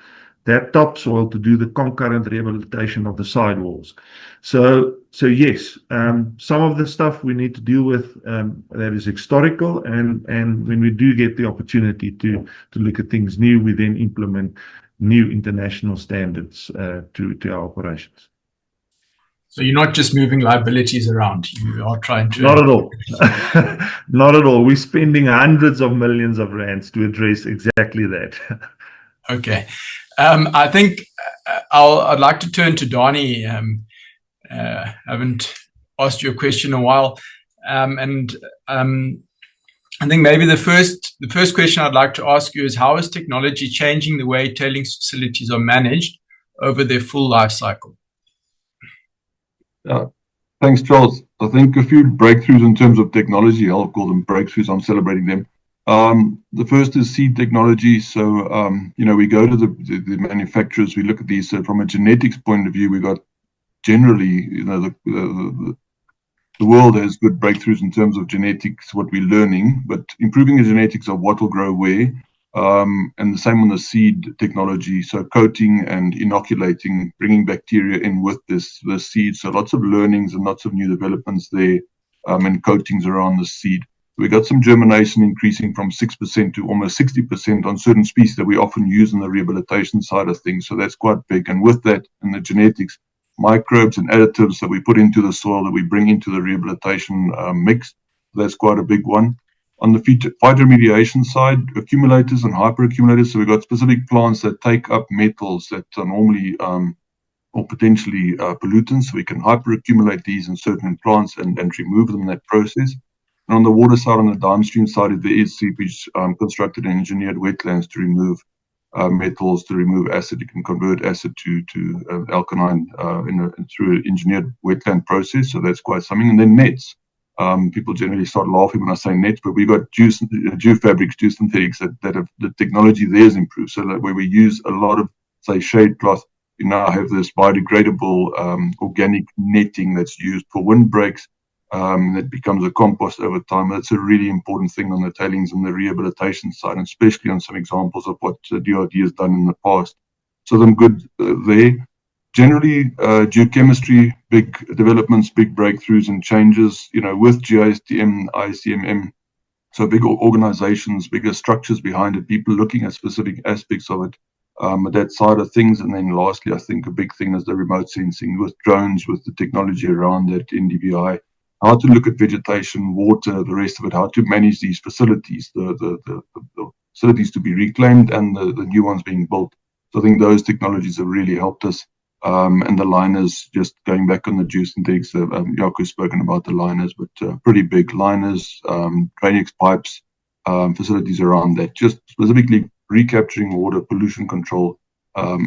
that topsoil to do the concurrent rehabilitation of the sidewalls. So yes, some of the stuff we need to deal with that is historical, and when we do get the opportunity to look at things new, we then implement new international standards to our operations. So you're not just moving liabilities around, you are trying to... Not at all. Not at all. We're spending hundreds of millions of rands to address exactly that. Okay. I think I'd like to turn to Donnie. I haven't asked you a question in a while. And I think maybe the first question I'd like to ask you is, how is technology changing the way tailings facilities are managed over their full life cycle? Thanks, Charles. I think a few breakthroughs in terms of technology, I'll call them breakthroughs, I'm celebrating them. The first is seed technology. So, we go to the manufacturers, we look at these. So from a genetics point of view, we got generally, the world has good breakthroughs in terms of genetics, what we're learning, but improving the genetics of what will grow where. And the same on the seed technology. So coating and inoculating, bringing bacteria in with this seed. So lots of learnings and lots of new developments there, and coatings around the seed. We got some germination increasing from 6% to almost 60% on certain species that we often use in the rehabilitation side of things. So that's quite big. And with that, in the genetics, microbes and additives that we put into the soil that we bring into the rehabilitation mix, that's quite a big one. On the phytoremediation side, accumulators and hyperaccumulators. So we've got specific plants that take up metals that are normally or potentially pollutants. So we can hyperaccumulate these in certain plants and remove them in that process. And on the water side, on the downstream side, there is seepage, constructed and engineered wetlands to remove metals, to remove acid. You can convert acid to alkaline through an engineered wetland process. So that's quite something. And then nets. People generally start laughing when I say nets, but we've got geofabrics, geosynthetics that have, the technology there is improved. So that where we use a lot of, say, shade cloth, you now have this biodegradable organic netting that's used for windbreaks. That becomes a compost over time. That's a really important thing on the tailings and the rehabilitation side, and especially on some examples of what DRD has done in the past. So them good there. Generally, geochemistry, big developments, big breakthroughs and changes, with GISTM, ICMM. So big organizations, bigger structures behind it, people looking at specific aspects of it, that side of things. And then lastly, I think a big thing is the remote sensing with drones, with the technology around that, NDVI. How to look at vegetation, water, the rest of it, how to manage these facilities, the facilities to be reclaimed and the new ones being built. So I think those technologies have really helped us. And the liners, just going back on the geosynthetics, Jaco's spoken about the liners, but pretty big liners, drainage pipes, facilities around that, just specifically recapturing water, pollution control,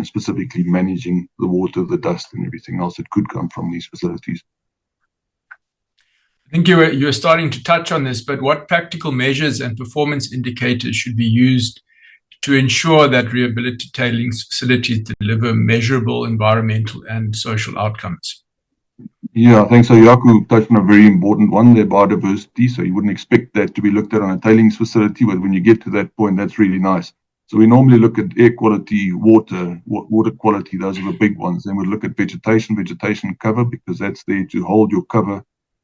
specifically managing the water, the dust and everything else that could come from these facilities. I think you're starting to touch on this, but what practical measures and performance indicators should be used to ensure that rehabilitated tailings facilities deliver measurable environmental and social outcomes? Yeah, I think so. Jaco touched on a very important one there, biodiversity. So you wouldn't expect that to be looked at on a tailings facility, but when you get to that point, that's really nice. So we normally look at air quality, water quality, those are the big ones. Then we look at vegetation cover, because that's there to hold your cover,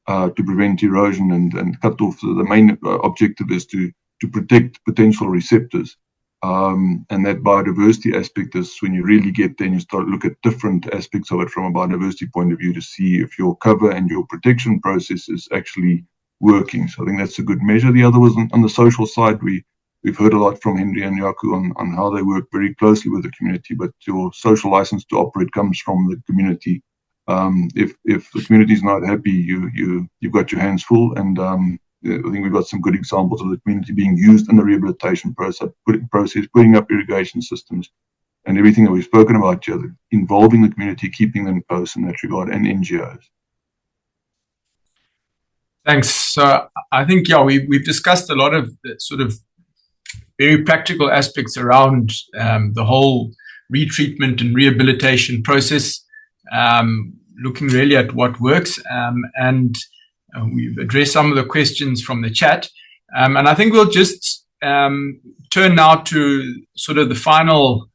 to prevent erosion and cut off. So the main objective is to protect potential receptors. And that biodiversity aspect is when you really get there and you start to look at different aspects of it from a biodiversity point of view to see if your cover and your protection process is actually working. So I think that's a good measure. The other was on the social side. We've heard a lot from Henry and Jaco on how they work very closely with the community, but your social license to operate comes from the community. If the community is not happy, you've got your hands full. And I think we've got some good examples of the community being used in the rehabilitation process, putting up irrigation systems, and everything that we've spoken about here, involving the community, keeping them close in that regard, and NGOs. Thanks. So I think, yeah, we've discussed a lot of the sort of very practical aspects around the whole retreatment and rehabilitation process, looking really at what works, and we've addressed some of the questions from the chat. And I think we'll just turn now to sort of the final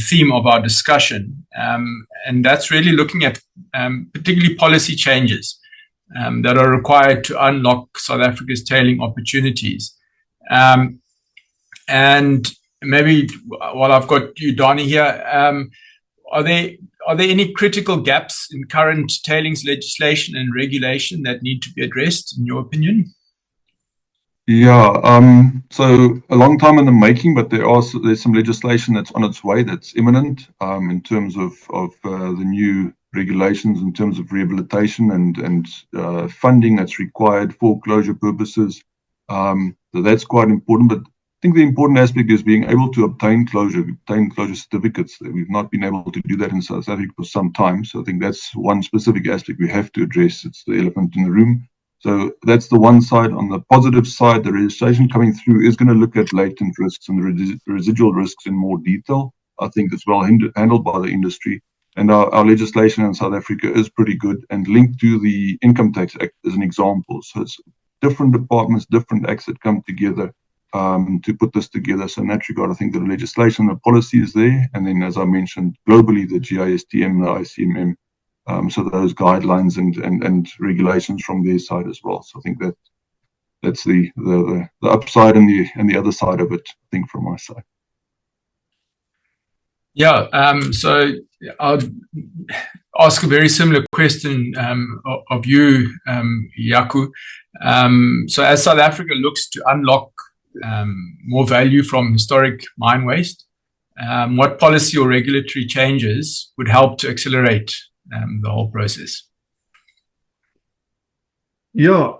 theme of our discussion, and that's really looking at particularly policy changes that are required to unlock South Africa's tailing opportunities. And maybe while I've got you, Donnie, here, are there any critical gaps in current tailings legislation and regulation that need to be addressed, in your opinion? Yeah, so a long time in the making, but there's some legislation that's on its way that's imminent in terms of the new regulations, in terms of rehabilitation and funding that's required for closure purposes. So that's quite important. But I think the important aspect is being able to obtain closure certificates. We've not been able to do that in South Africa for some time. So I think that's one specific aspect we have to address. It's the elephant in the room. So that's the one side. On the positive side, the legislation coming through is going to look at latent risks and the residual risks in more detail. I think it's well handled by the industry. And our legislation in South Africa is pretty good and linked to the Income Tax Act as an example. So it's different departments, different acts that come together to put this together. So in that regard, I think the legislation, the policy is there. And then, as I mentioned, globally, the GISTM, the ICMM, so those guidelines and regulations from their side as well. So I think that's the upside and the other side of it, I think, from my side. Yeah, so I'll ask a very similar question of you, Jaco. So as South Africa looks to unlock more value from historic mine waste, what policy or regulatory changes would help to accelerate the whole process? Yeah,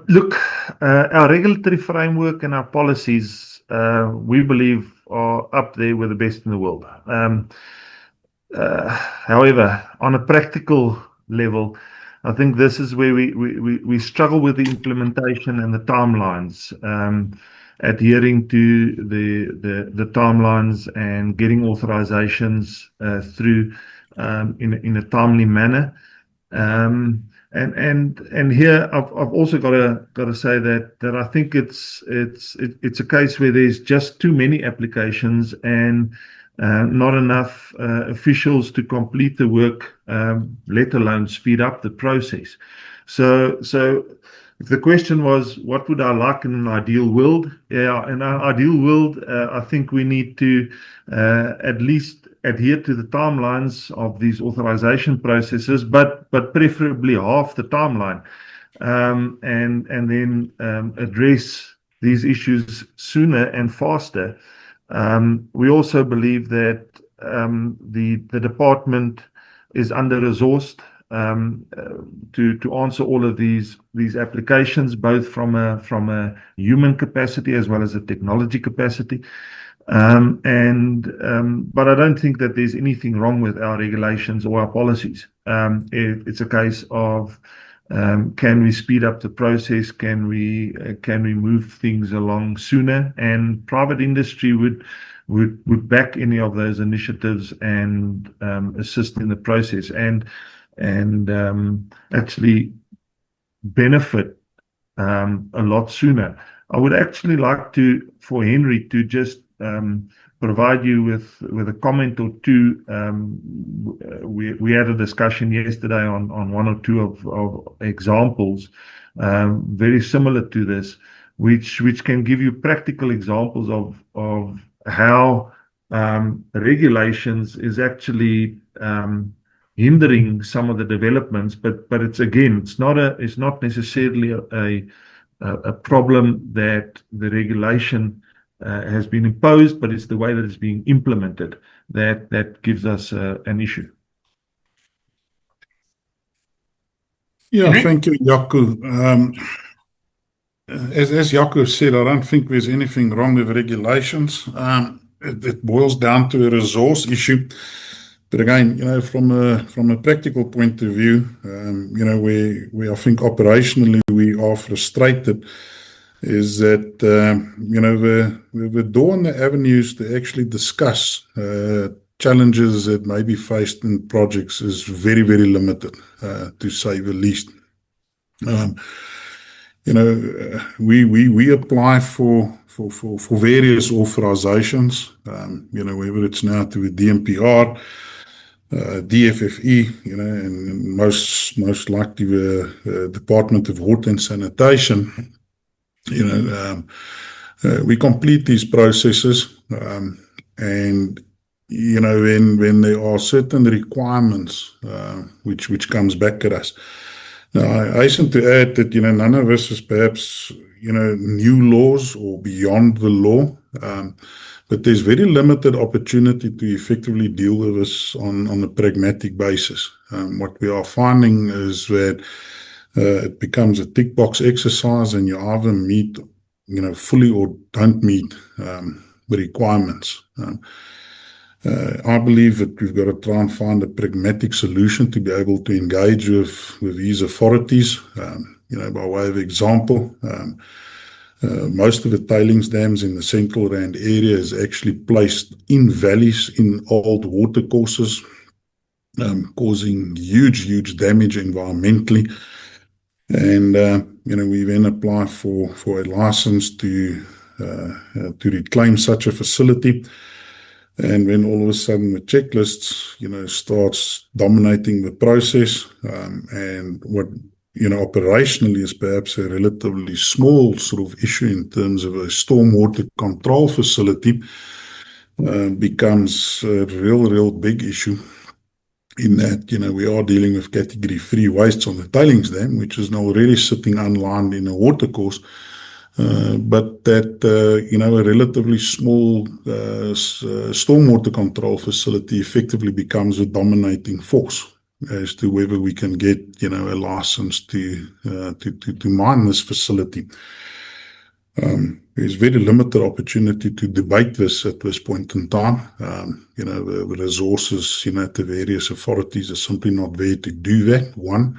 look, our regulatory framework and our policies, we believe, are up there with the best in the world. However, on a practical level, I think this is where we struggle with the implementation and the timelines, adhering to the timelines and getting authorizations through in a timely manner. And here I've also got to say that I think it's a case where there's just too many applications and not enough officials to complete the work, let alone speed up the process. So if the question was, what would I like in an ideal world? Yeah, in an ideal world, I think we need to at least adhere to the timelines of these authorization processes, but preferably half the timeline, and then address these issues sooner and faster. We also believe that the department is under-resourced to answer all of these applications, both from a human capacity as well as a technology capacity. But I don't think that there's anything wrong with our regulations or our policies. It's a case of can we speed up the process? Can we move things along sooner? And private industry would back any of those initiatives and assist in the process and actually benefit a lot sooner. I would actually like for Henry to just provide you with a comment or two. We had a discussion yesterday on one or two of examples very similar to this, which can give you practical examples of how regulations is actually hindering some of the developments, but it's not necessarily a problem that the regulation has been imposed, but it's the way that it's being implemented that gives us an issue. Yeah, Henry? thank you, Jaco. As Jaco said, I don't think there's anything wrong with regulations. It boils down to a resource issue. But again, from a practical point of view, where I think operationally we are frustrated is that, the door and the avenues to actually discuss challenges that may be faced in projects is very, very limited, to say the least. We apply for various authorizations, whether it's now to the DMPR, DFFE, and most likely the Department of Water and Sanitation. We complete these processes, and when there are certain requirements which comes back at us. Now, I hasten to add that none of us is perhaps new laws or beyond the law, but there's very limited opportunity to effectively deal with this on a pragmatic basis. What we are finding is that it becomes a tick box exercise, and you either meet fully or don't meet the requirements. I believe that we've got to try and find a pragmatic solution to be able to engage with these authorities. By way of example, most of the tailings dams in the Central Rand area is actually placed in valleys in old water courses, causing huge damage environmentally. And we then apply for a license to reclaim such a facility. And when all of a sudden the checklists, starts dominating the process, and what, operationally is perhaps a relatively small sort of issue in terms of a stormwater control facility, becomes a real big issue in that, we are dealing with category 3 wastes on the tailings dam, which is now already sitting unlined in a water course. But that, a relatively small stormwater control facility effectively becomes a dominating force as to whether we can get, a license to mine this facility. There's very limited opportunity to debate this at this point in time. The resources, at the various authorities are simply not there to do that, one.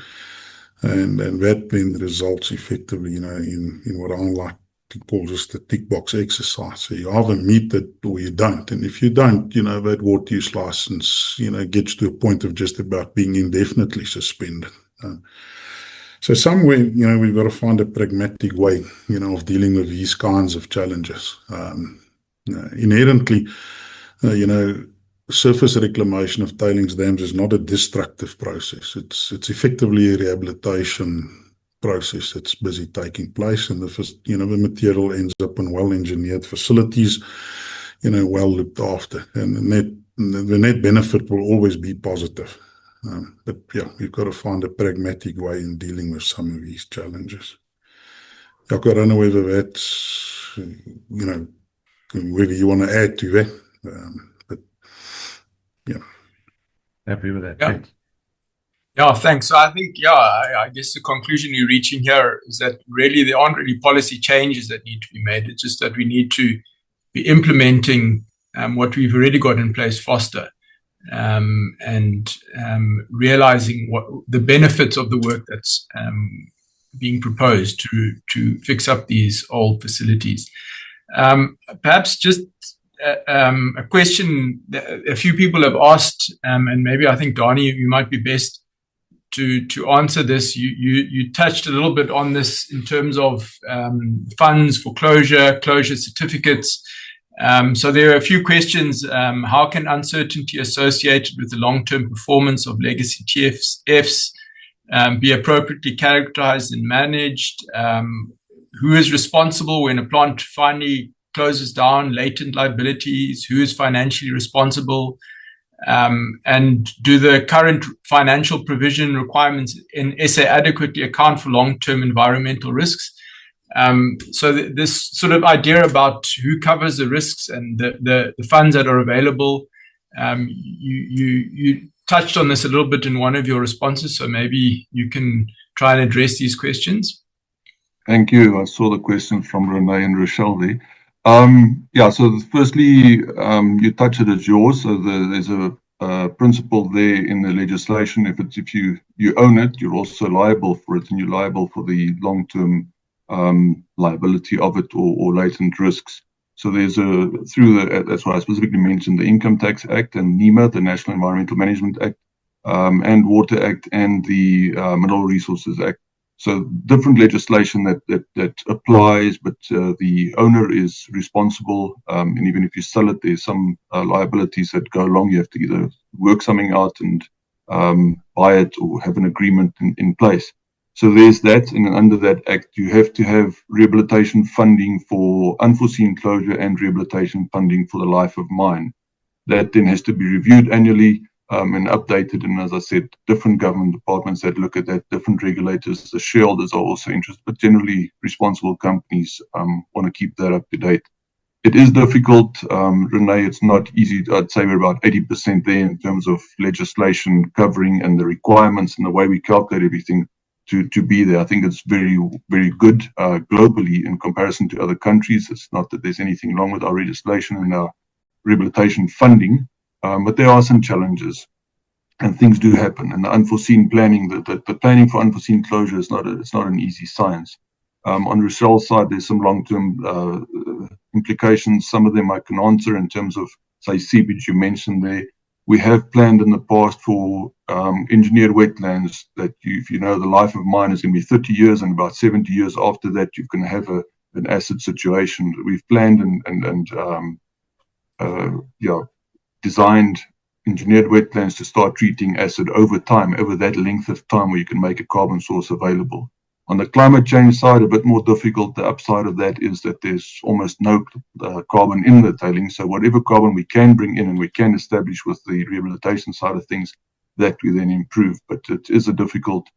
And that then results effectively, in what I like to call just the tick box exercise. So you either meet it or you don't. And if you don't, that water use license, gets to a point of just about being indefinitely suspended. So somewhere, we've got to find a pragmatic way, of dealing with these kinds of challenges. Inherently, surface reclamation of tailings dams is not a destructive process. It's effectively a rehabilitation process that's busy taking place, and the material ends up in well-engineered facilities, well looked after, and the net benefit will always be positive. But yeah, we've got to find a pragmatic way in dealing with some of these challenges. I don't know whether that's, whether you want to add to that. Yeah. Happy with that. Yeah. Thanks. Yeah, thanks. So I think, I guess the conclusion you're reaching here is that really there aren't really policy changes that need to be made. It's just that we need to be implementing what we've already got in place faster, and realizing what the benefits of the work that's being proposed to fix up these old facilities. Perhaps just a question that a few people have asked, and maybe I think, Dani, you might be best to answer this. You touched a little bit on this in terms of funds for closure certificates. So there are a few questions. How can uncertainty associated with the long-term performance of legacy TFFs be appropriately characterized and managed? Who is responsible when a plant finally closes down? Latent liabilities? Who is financially responsible? And do the current financial provision requirements in SA adequately account for long-term environmental risks? So this sort of idea about who covers the risks and the funds that are available, you touched on this a little bit in one of your responses, so maybe you can try and address these questions. Thank you. I saw the question from Renee and Rochelle there. Yeah, so firstly, you touched it as yours. So there's a principle there in the legislation. If you own it, you're also liable for it, and you're liable for the long-term liability of it or latent risks. So there's that's why I specifically mentioned the Income Tax Act and NEMA, the National Environmental Management Act, and Water Act and the Mineral Resources Act. So different legislation that applies, but the owner is responsible. And even if you sell it, there's some liabilities that go along. You have to either work something out and buy it or have an agreement in place. So there's that, and under that act, you have to have rehabilitation funding for unforeseen closure and rehabilitation funding for the life of mine. That then has to be reviewed annually and updated. And as I said, different government departments that look at that, different regulators, the shareholders are also interested, but generally responsible companies want to keep that up to date. It is difficult, Renee, it's not easy. I'd say we're about 80% there in terms of legislation covering and the requirements and the way we calculate everything to be there. I think it's very, very good globally in comparison to other countries. It's not that there's anything wrong with our legislation and our rehabilitation funding, but there are some challenges and things do happen. And the unforeseen planning, the planning for unforeseen closure is it's not an easy science. On Rochelle's side, there's some long-term implications. Some of them I can answer in terms of, say, seepage you mentioned there. We have planned in the past for engineered wetlands that if you know the life of mine is going to be 30 years, and about 70 years after that, you're going to have an acid situation. We've planned and designed engineered wetlands to start treating acid over time, over that length of time where you can make a carbon source available. On the climate change side, a bit more difficult. The upside of that is that there's almost no carbon in the tailings. So whatever carbon we can bring in and we can establish with the rehabilitation side of things, that we then improve. But it is a difficult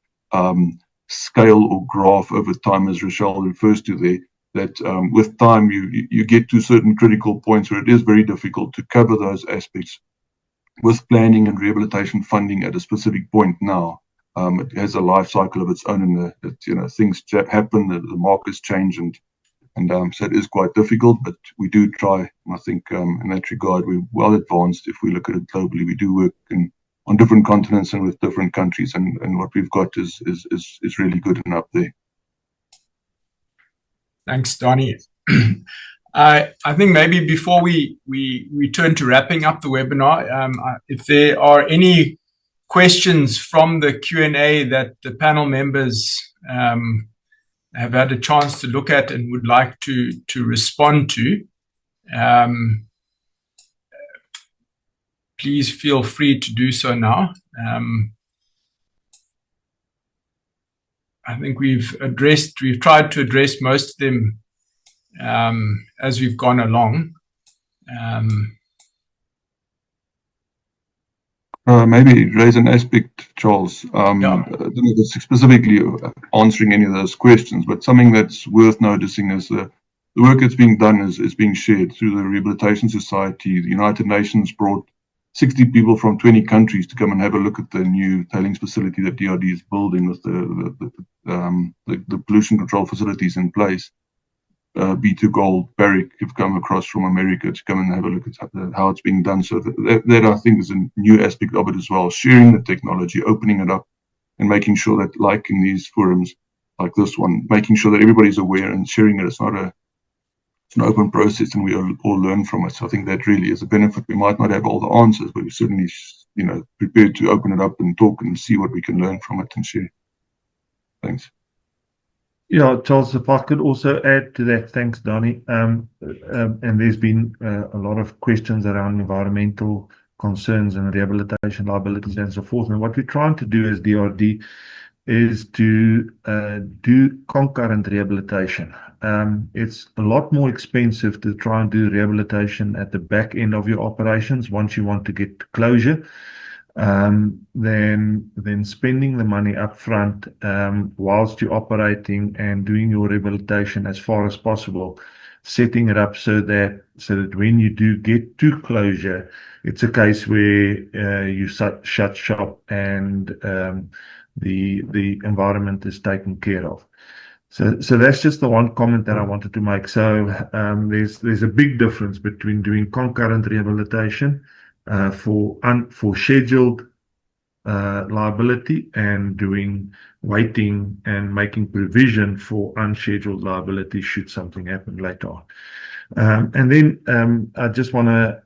scale or graph over time, as Rochelle refers to there, that with time you get to certain critical points where it is very difficult to cover those aspects with planning and rehabilitation funding at a specific point now. It has a life cycle of its own, and things happen, the markets change, and so it is quite difficult. But we do try, and I think in that regard we're well advanced. If we look at it globally, we do work on different continents and with different countries, and what we've got is really good and up there. Thanks, Donnie. I think maybe before we turn to wrapping up the webinar, if there are any questions from the Q&A that the panel members have had a chance to look at and would like to respond to, please feel free to do so now. I think we've tried to address most of them as we've gone along. Maybe raise an aspect, Charles. I don't know if it's specifically answering any of those questions, but something that's worth noticing is the work that's being done is being shared through the Rehabilitation Society. The United Nations brought 60 people from 20 countries to come and have a look at the new tailings facility that DRD is building with the pollution control facilities in place. B2Gold, Barrick have come across from America to come and have a look at how it's being done. So that I think is a new aspect of it as well, sharing the technology, opening it up and making sure that, like in these forums like this one, making sure that everybody's aware and sharing it. It's an open process and we all learn from it. So I think that really is a benefit. We might not have all the answers, but we're certainly prepared to open it up and talk and see what we can learn from it and share. Thanks. Yeah, Charles, if I could also add to that, thanks, Donnie. And there's been a lot of questions around environmental concerns and rehabilitation liabilities and so forth. And what we're trying to do as DRD is to do concurrent rehabilitation. It's a lot more expensive to try and do rehabilitation at the back end of your operations once you want to get closure. Then spending the money up front whilst you're operating and doing your rehabilitation as far as possible, setting it up so that when you do get to closure, it's a case where you shut shop and the environment is taken care of. So that's just the one comment that I wanted to make. So there's a big difference between doing concurrent rehabilitation for scheduled liability and doing waiting and making provision for unscheduled liability should something happen later on. And then I just want to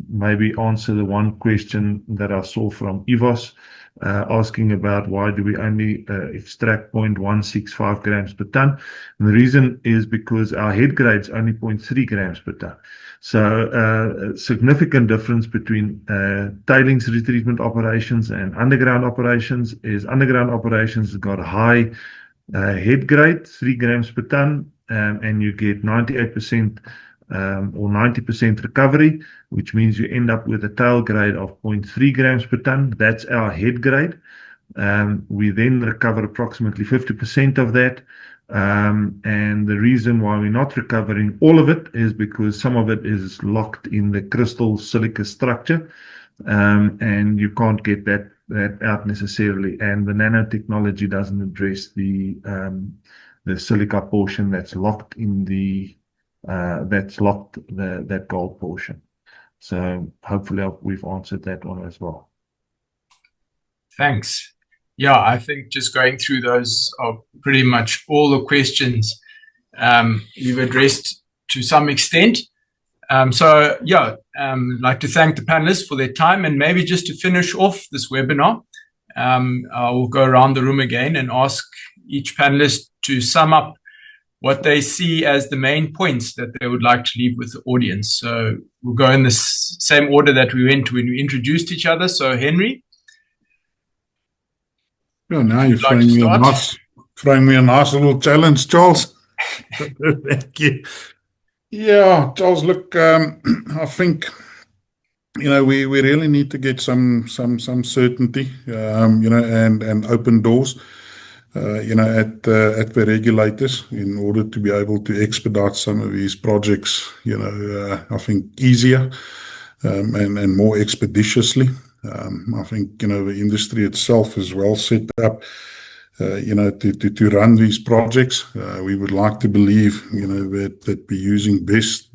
maybe answer the one question that I saw from Ivos asking about why do we only extract 0.165 grams per ton. And the reason is because our head grade is only 0.3 grams per ton. So a significant difference between tailings retreatment operations and underground operations is underground operations has got a high head grade, 3 grams per ton, and you get 98% or 90% recovery, which means you end up with a tail grade of 0.3 grams per ton. That's our head grade. We then recover approximately 50% of that. And the reason why we're not recovering all of it is because some of it is locked in the crystal silica structure, and you can't get that out necessarily. And the nanotechnology doesn't address the silica portion that's locked in that gold portion. So hopefully we've answered that one as well. Thanks. Yeah, I think just going through those are pretty much all the questions you've addressed to some extent. So yeah, I'd like to thank the panelists for their time, and maybe just to finish off this webinar, I will go around the room again and ask each panelist to sum up what they see as the main points that they would like to leave with the audience. So we'll go in the same order that we went when we introduced each other. So Henry. Well, now you're throwing me a nice little challenge, Charles. Thank you. Yeah, Charles, look, I think, we really need to get some certainty, and open doors, at the regulators in order to be able to expedite some of these projects, I think easier, and more expeditiously. I think, the industry itself is well set up, to run these projects. We would like to believe, that we're using best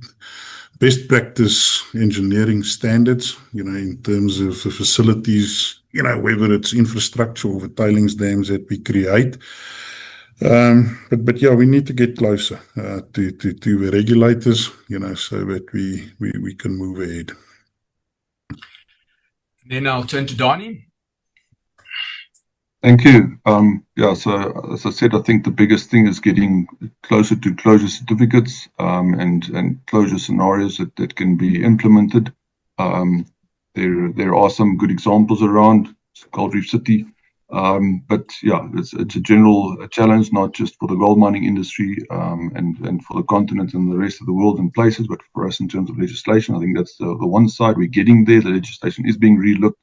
practice engineering standards, in terms of the facilities, whether it's infrastructure or the tailings dams that we create. But yeah, we need to get closer to the regulators, so that we can move ahead. Then I'll turn to Dani. Thank you. Yeah, so as I said, I think the biggest thing is getting closer to closure certificates, and closure scenarios that can be implemented. There are some good examples around Gold Reef City, but yeah, it's a general challenge, not just for the gold mining industry, and for the continent and the rest of the world in places, but for us in terms of legislation. I think that's the one side. We're getting there. The legislation is being relooked.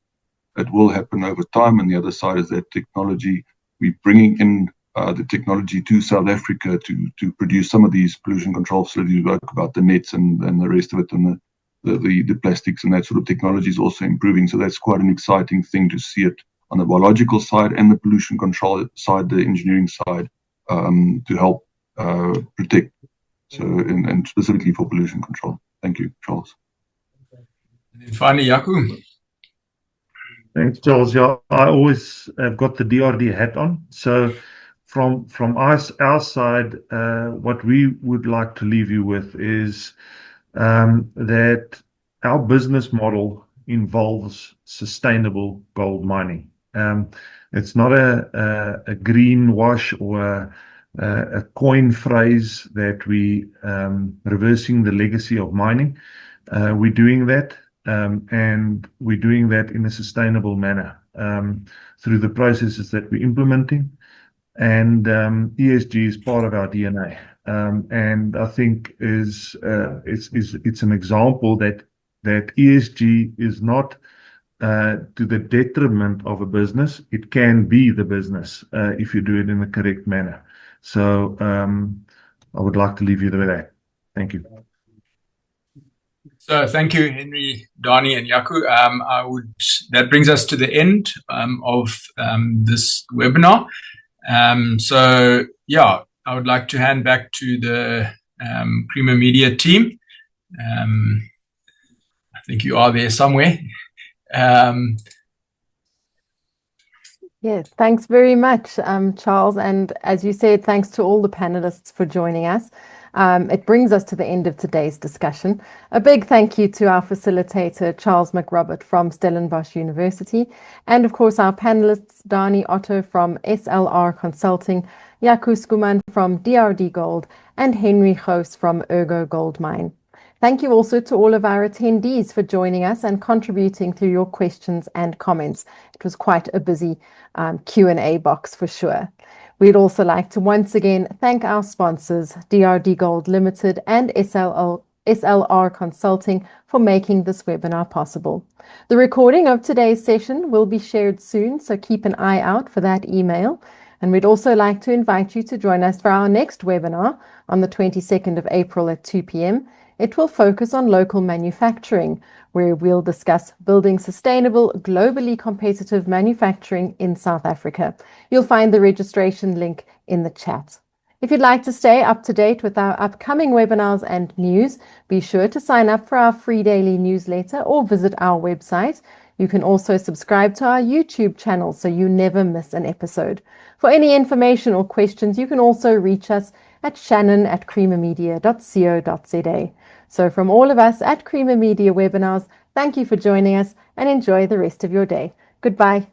It will happen over time. And the other side is that technology. We're bringing in the technology to South Africa to produce some of these pollution control facilities. We spoke about the nets and the rest of it, and the plastics and that sort of technology is also improving. So that's quite an exciting thing to see it on the biological side and the pollution control side, the engineering side, to help protect, so and specifically for pollution control. Thank you, Charles. And then finally, Jaco. Thanks, Charles. Yeah, I always have got the DRD hat on. So from our side, what we would like to leave you with is that our business model involves sustainable gold mining. It's not a greenwash or a coin phrase that we reversing the legacy of mining. We're doing that. And we're doing that in a sustainable manner through the processes that we're implementing. And ESG is part of our DNA. And I think it's an example that ESG is not to the detriment of a business. It can be the business if you do it in the correct manner. So I would like to leave you with that. Thank you. So thank you, Henry, Donnie, and Yaku. That brings us to the end of this webinar. So yeah, I would like to hand back to the Creamer Media team. I think you are there somewhere. Yes, thanks very much, Charles. And as you said, thanks to all the panelists for joining us. It brings us to the end of today's discussion. A big thank you to our facilitator, Charles McRobert from Stellenbosch University, and of course our panelists, Dani Otto from SLR Consulting, Yaku Skuman from DRD Gold, and Henry Goos from Ergo Gold Mine. Thank you also to all of our attendees for joining us and contributing through your questions and comments. It was quite a busy Q&A box for sure. We'd also like to once again thank our sponsors, DRD Gold Limited and SLR Consulting, for making this webinar possible. The recording of today's session will be shared soon, so keep an eye out for that email. And we'd also like to invite you to join us for our next webinar on the 22nd of April at 2 p.m. It will focus on local manufacturing, where we'll discuss building sustainable, globally competitive manufacturing in South Africa. You'll find the registration link in the chat. If you'd like to stay up to date with our upcoming webinars and news, be sure to sign up for our free daily newsletter or visit our website. You can also subscribe to our YouTube channel so you never miss an episode. For any information or questions, you can also reach us at shannon@creamermedia.co.za. So from all of us at Creamer Media Webinars, thank you for joining us and enjoy the rest of your day. Goodbye.